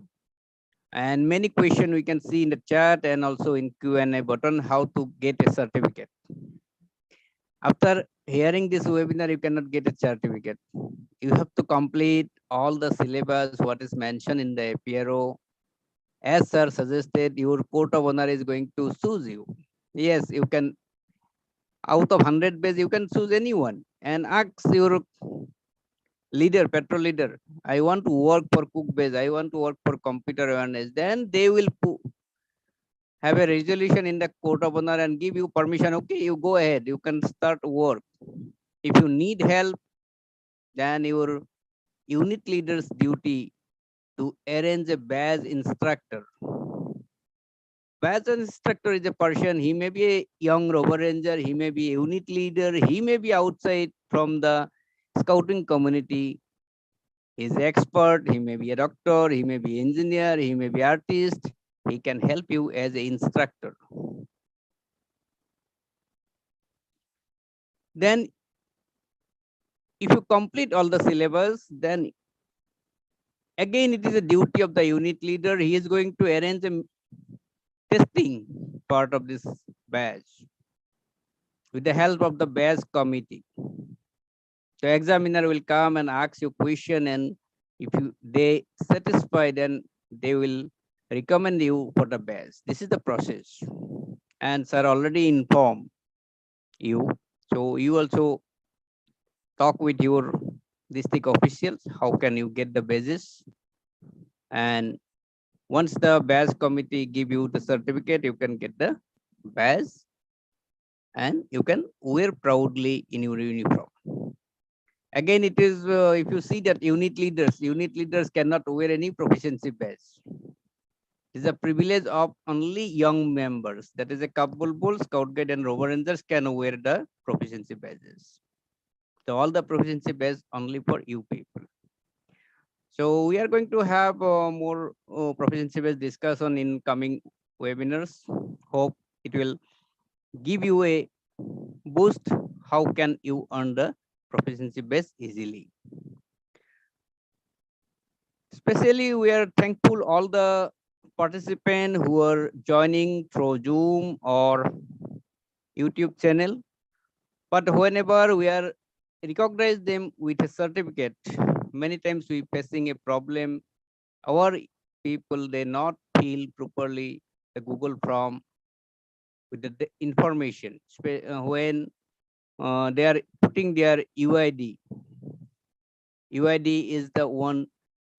And many questions we can see in the chat and also in Q&A button, how to get a certificate. After hearing this webinar, you cannot get a certificate. You have to complete all the syllabus, what is mentioned in the APRO. As sir suggested, your court of honor is going to choose you. Yes, you can, out of 100 base, you can choose anyone and ask your leader, petrol leader, I want to work for cook base, I want to work for computer awareness. Then they will have a resolution in the court of honor and give you permission, okay, you go ahead, you can start work. If you need help, then your unit leader's duty to arrange a badge instructor. Badge instructor is a person, he may be a young rover ranger, he may be a unit leader, he may be outside from the scouting community. He's expert, he may be a doctor, he may be engineer, he may be artist, he can help you as an instructor. Then if you complete all the syllabus, then again it is a duty of the unit leader. He is going to arrange a testing part of this batch with the help of the batch committee. The examiner will come and ask you question, and if they satisfy, then they will recommend you for the batch. This is the process. And sir already informed you. So you also talk with your district officials, how can you get the badges? And once the badge committee give you the certificate, you can get the badge and you can wear proudly in your uniform. Again, it is, if you see that unit leaders cannot wear any proficiency badge. It is a privilege of only young members. That is a couple bull, scout guide and rover rangers can wear the proficiency badges. So all the proficiency badge only for you people. So we are going to have more proficiency based discussion in coming webinars. Hope it will give you a boost. How can you earn the proficiency base easily? Especially we are thankful all the participants who are joining through Zoom or YouTube channel. But whenever we are recognize them with a certificate, many times we facing a problem. Our people, they not fill properly the Google form with the information when they are putting their UID. UID is the one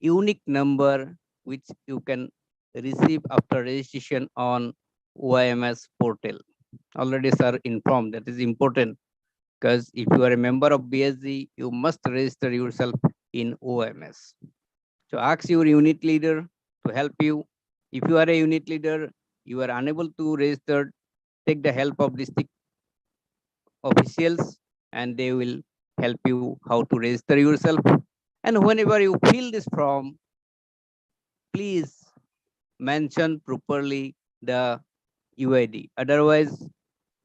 unique number which you can receive after registration on OIMS portal. Already sir informed that is important, because if you are a member of BSG, you must register yourself in OMS. So ask your unit leader to help you. If you are a unit leader, you are unable to register, take the help of district officials and they will help you how to register yourself. And whenever you fill this form, please mention properly the UID. Otherwise,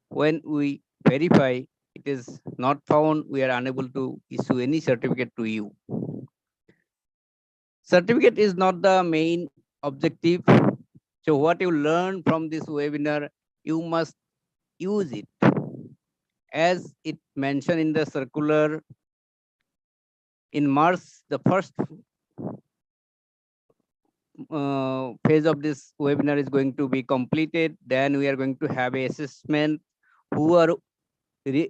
when we verify, it is not found, we are unable to issue any certificate to you. Certificate is not the main objective. So what you learn from this webinar, you must use it. As it mentioned in the circular, in March, the first phase of this webinar is going to be completed. Then we are going to have a assessment who are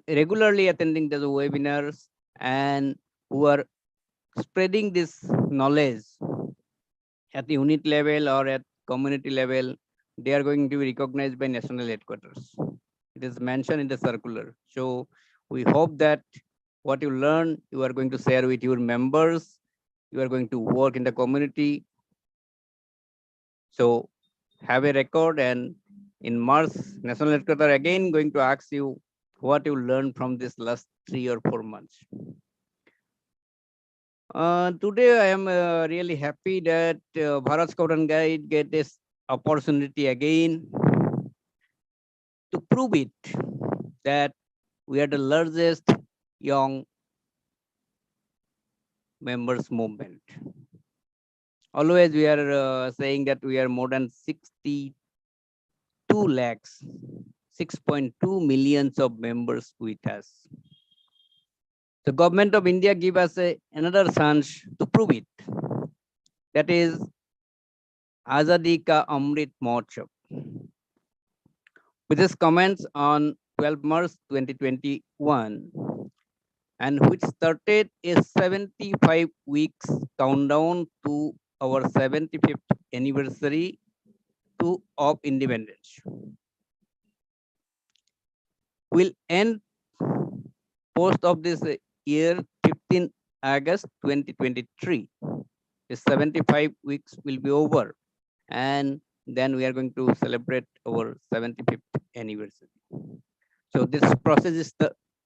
regularly attending the webinars and who are spreading this knowledge at the unit level or at community level. They are going to be recognized by national headquarters. It is mentioned in the circular. So we hope that what you learn, you are going to share with your members. You are going to work in the community. So have a record, and in March, national headquarters again going to ask you what you learned from this last 3 or 4 months. Today I am really happy that Bharat Scout and Guide get this opportunity again to prove it that we are the largest young members movement. Always we are saying that we are more than 62 lakhs, 6.2 millions of members with us. The government of India give us another chance to prove it. That is Azadi Ka Amrit Mahotsav. With his comments on 12 March 2021, and which started a 75 weeks countdown to our 75th anniversary of independence. Will end post of this year 15 August 2023. The 75 weeks will be over, and then we are going to celebrate our 75th anniversary. So this process is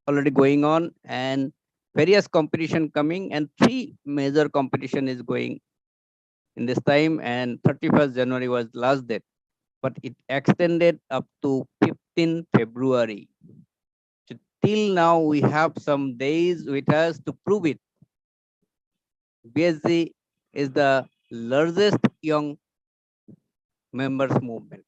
already going on, and various competition coming, and 3 major competition is going in this time, and 31st January was last date, but it extended up to 15 February. So till now, we have some days with us to prove it. BSc is the largest young members movement.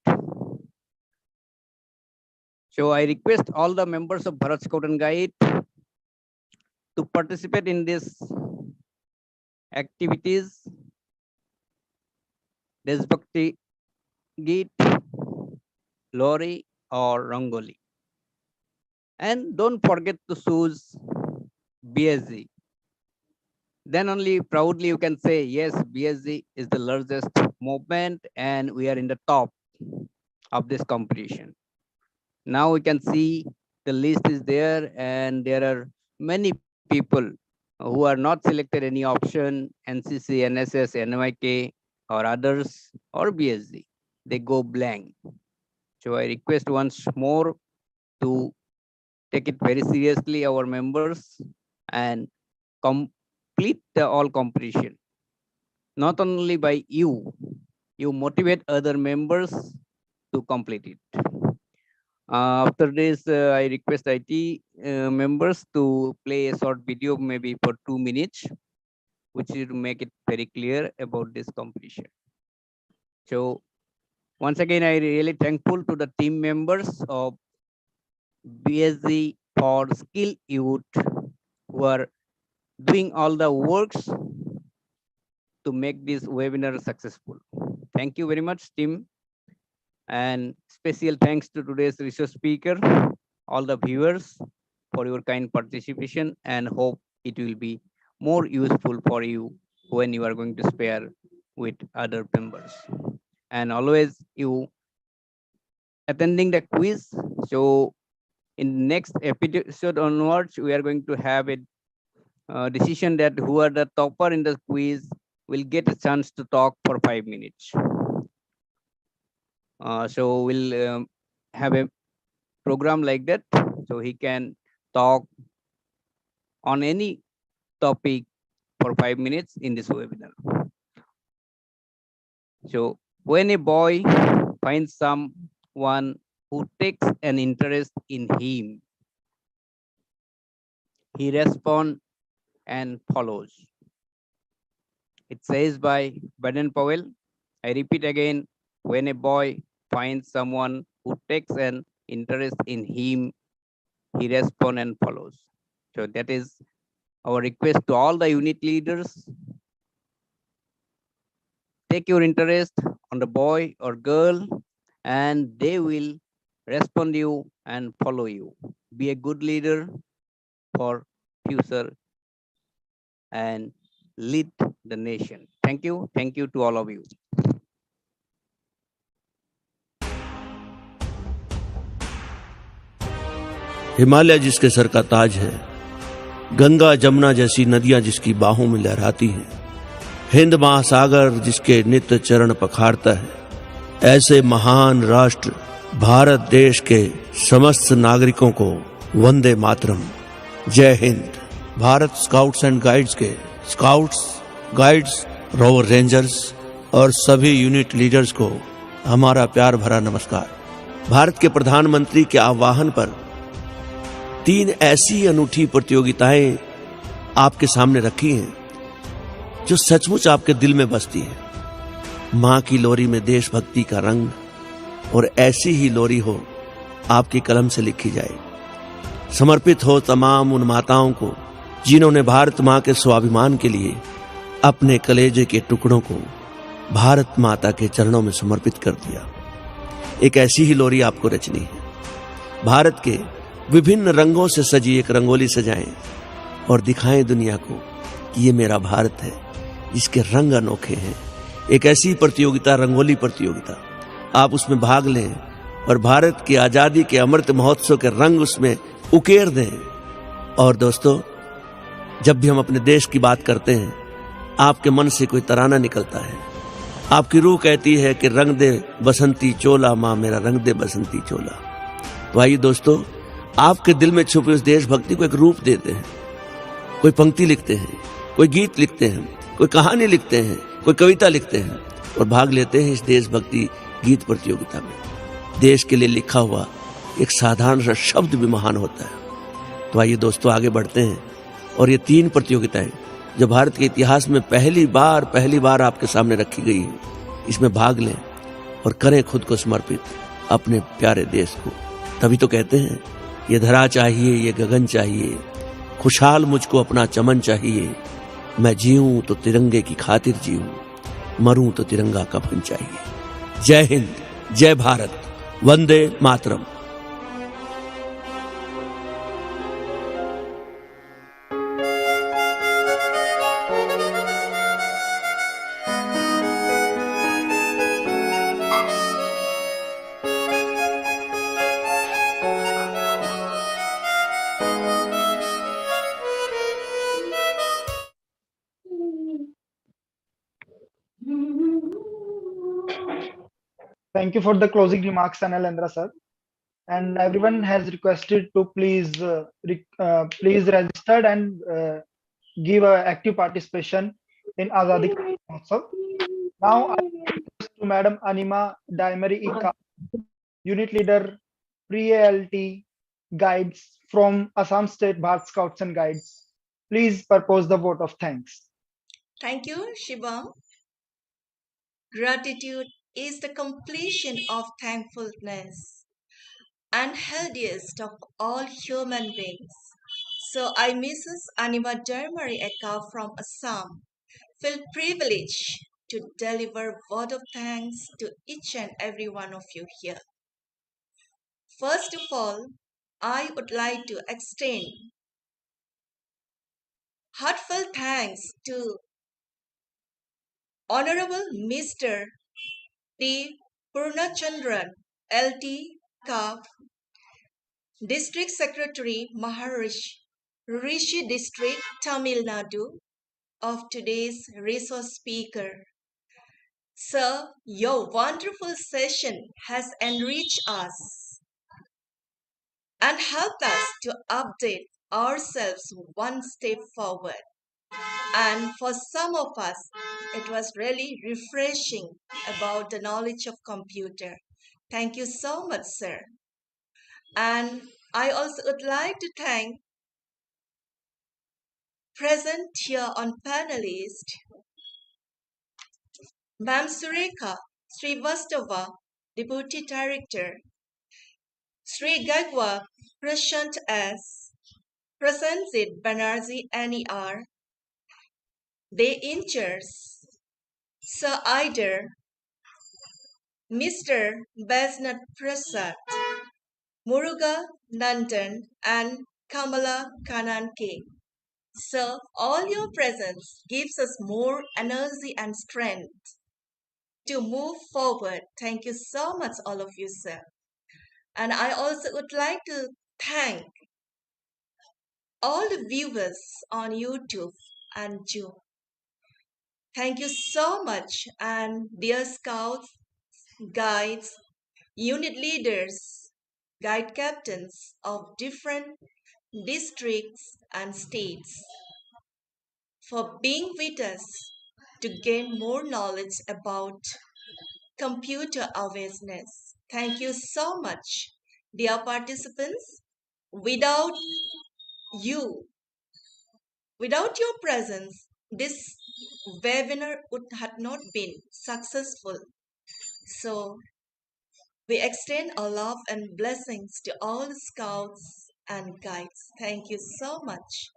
So I request all the members of Bharat Scout and Guide to participate in this activities. Deshbhakti Geet, Lori or Rangoli. And don't forget to choose BSc. Then only proudly you can say, yes, BSc is the largest movement and we are in the top of this competition. Now we can see the list is there, and there are many people who are not selected any option, NCC, NSS, NYK or others or BSc. They go blank. So I request once more to take it very seriously, our members, and complete the all competition. Not only by you motivate other members to complete it. After this, I request IT members to play a short video, maybe for 2 minutes, which will make it very clear about this competition. So once again, I really thankful to the team members of BSc for Skill Youth who are doing all the works to make this webinar successful. Thank you very much, team. And special thanks to today's resource speaker, all the viewers for your kind participation, and hope it will be more useful for you when you are going to spare with other members. And always you attending the quiz. So in next episode onwards, we are going to have a decision that who are the topper in the quiz will get a chance to talk for 5 minutes. So we'll have a program like that, so he can talk on any topic for 5 minutes in this webinar. So when a boy finds someone who takes an interest in him, he responds and follows. It says by Baden-Powell. I repeat again, when a boy finds someone who takes an interest in him, he responds and follows. So that is our request to all the unit leaders. Take your interest on the boy or girl, and they will respond you and follow you. Be a good leader for future and lead the nation. Thank you. Thank you to all of you. Himalaya जिसके sir का ताज है, गंगा जमुना जैसी नदियां जिसकी बाहों में लहराती हैं, हिंद महासागर जिसके नित्य चरण पखारता है, ऐसे महान राष्ट्र भारत देश के समस्त नागरिकों को वंदे मातरम, जय Hind. Bharat scouts and guides के स्काउट्स, गाइड्स, रोवर रेंजर्स और सभी यूनिट लीडर्स को हमारा प्यार भरा नमस्कार। भारत के प्रधानमंत्री के आह्वान पर 3 ऐसी अनूठी प्रतियोगिताएं आपके सामने रखी हैं जो सचमुच आपके दिल में बसती हैं। मां की लोरी में देशभक्ति का रंग, और ऐसी ही लोरी हो आपकी कलम से लिखी जाए। समर्पित हो तमाम उन माताओं को जिन्होंने भारत मां के स्वाभिमान के लिए अपने कलेजे के टुकड़ों को भारत माता के चरणों में समर्पित कर दिया। एक ऐसी ही लोरी आपको रचनी है। भारत के विभिन्न रंगों से सजी एक रंगोली सजाएं और दिखाएं दुनिया को कि ये मेरा भारत है जिसके रंग अनोखे हैं। एक ऐसी प्रतियोगिता, रंगोली प्रतियोगिता, आप उसमें भाग लें और भारत की आजादी के अमृत महोत्सव के रंग उसमें उकेर दें। और दोस्तों, जब भी हम अपने देश की बात करते हैं, आपके मन से कोई तराना निकलता है, आपकी रूह कहती है कि रंग दे बसंती चोला माँ मेरा, रंग दे बसंती चोला। तो आइए दोस्तों, आपके दिल में छुपी उस देशभक्ति को एक रूप देते हैं। कोई पंक्ति लिखते हैं, कोई गीत लिखते हैं, कोई कहानी लिखते हैं, कोई कविता लिखते हैं और भाग लेते हैं इस देशभक्ति गीत प्रतियोगिता में। देश के लिए लिखा हुआ एक साधारण सा शब्द भी महान होता है। तो आइए दोस्तों, आगे बढ़ते हैं और ये 3 प्रतियोगिताएं जो भारत के इतिहास में पहली बार आपके सामने रखी गई है, इसमें भाग लें और करें खुद को समर्पित अपने प्यारे देश को। तभी तो कहते हैं, ये धरा चाहिए, ये गगन चाहिए, खुशहाल मुझको अपना चमन चाहिए, मैं जीऊं तो तिरंगे की खातिर जीऊं, मरूं तो तिरंगा कफन चाहिए। जय हिंद, जय Bharat, Vande Mataram. Thank you for the closing remarks, Analendra sir. And everyone has requested to please register and give active participation in Azadi Ka Amrit Mahotsav. Now I request to Madam Anima Daimari Ika, Unit Leader Pre-ALT Guides from Assam State Bharat Scouts and Guides. Please propose the vote of thanks. Thank you, Shivam. Gratitude is the completion of thankfulness and healthiest of all human beings. So I, Mrs. Anima Dermari Eka from Assam, feel privileged to deliver word of thanks to each and every one of you here. First of all, I would like to extend heartfelt thanks to Honorable Mr. T. Purnachandran, LT Ka, District Secretary Maharishi Rishi District, Tamil Nadu, of today's resource speaker. Sir, your wonderful session has enriched us and helped us to update ourselves one step forward. And for some of us, it was really refreshing about the knowledge of computer. Thank you so much, sir. And I also would like to thank present here on panelist, Ma'am Sureka Srivastava, Deputy Director, Sri Gagwa Prashant S, Prasanjit Banerjee NER, the Inchers, Sir Ider, Mr. Basnat Prasad, Muruga Nandan, and Kamala Kananke. So all your presence gives us more energy and strength to move forward. Thank you so much, all of you, sir. And I also would like to thank all the viewers on YouTube and Zoom. Thank you so much, and dear scouts, guides, unit leaders, guide captains of different districts and states for being with us to gain more knowledge about computer awareness. Thank you so much, dear participants. Without you, without your presence, this webinar would have not been successful. So we extend our love and blessings to all scouts and guides. Thank you so much.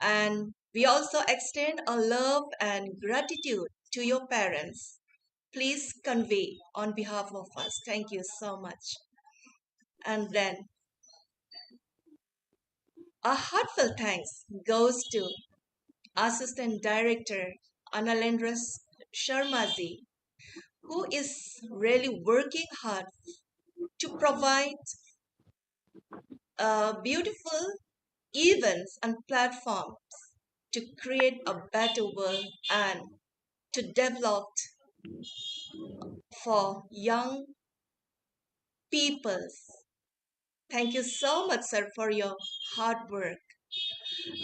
And we also extend our love and gratitude to your parents. Please convey on behalf of us. Thank you so much. And then a heartfelt thanks goes to Assistant Director Analendra Sharmaji, who is really working hard to provide beautiful events and platforms to create a better world and to develop for young peoples. Thank you so much, sir, for your hard work.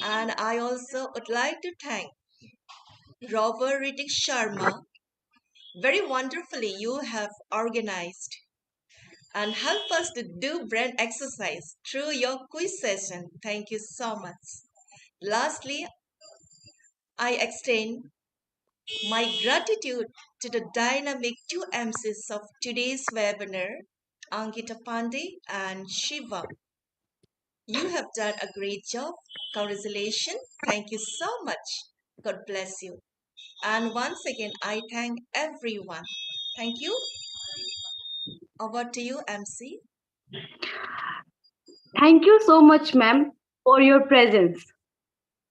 And I also would like to thank Robert Ritik Sharma. Very wonderfully, you have organized and help us to do brain exercise through your quiz session. Thank you so much. Lastly, I extend my gratitude to the dynamic two MCs of today's webinar, Ankita Pandey and Shiva. You have done a great job. Congratulations. Thank you so much. God bless you. And once again, I thank everyone. Thank you. Over to you, MC. Thank you so much, ma'am, for your presence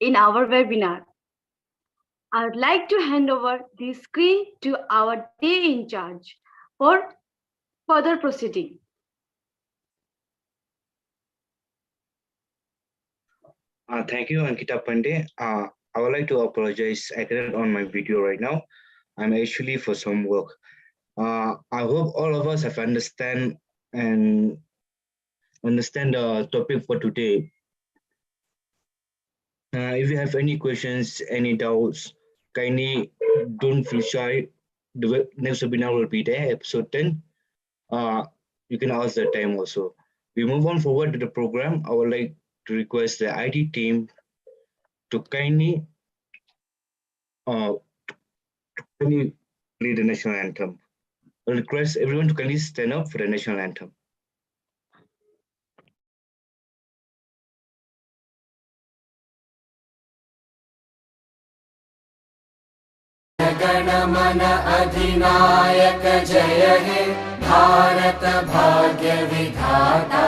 in our webinar. I would like to hand over the screen to our day in charge for further proceeding. Thank you, Ankita Pandey. I would like to apologize. I cannot on my video right now. I'm actually for some work. I hope all of us have understand the topic for today. If you have any questions, any doubts, kindly don't feel shy. The next webinar will be there, episode 10. You can ask that time also. We move on forward to the program. I would like to request the IT team to kindly lead the national anthem. I request everyone to kindly stand up for the national anthem. गणमन अधिनायक जय हे भारत भाग्य विधाता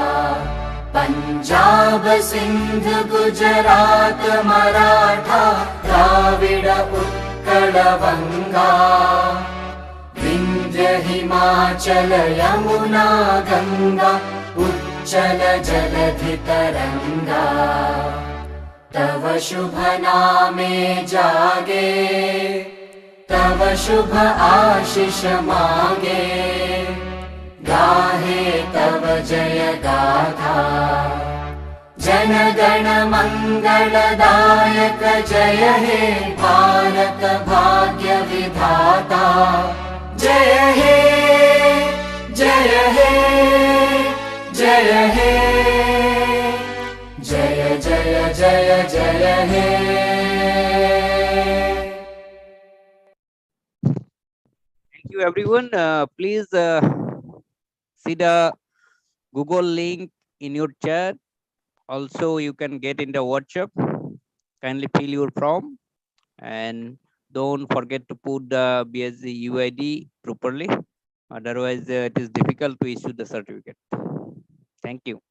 पंजाब सिंध गुजरात मराठा द्राविड उत्कल बंगा विंध्य हिमाचल यमुना गंगा उच्चल जलधि तरंगा तव शुभ नामे जागे तव शुभ आशीष मागे गाहे तव जय गाथा जन गण मंगलदायक जय हे भारत भाग्य विधाता जय हे जय हे जय हे जय जय जय जय हे Thank you, everyone. Please see the Google link in your chat. Also, you can get in the WhatsApp. Kindly fill your form and don't forget to put the BSc UID properly. Otherwise, it is difficult to issue the certificate. Thank you.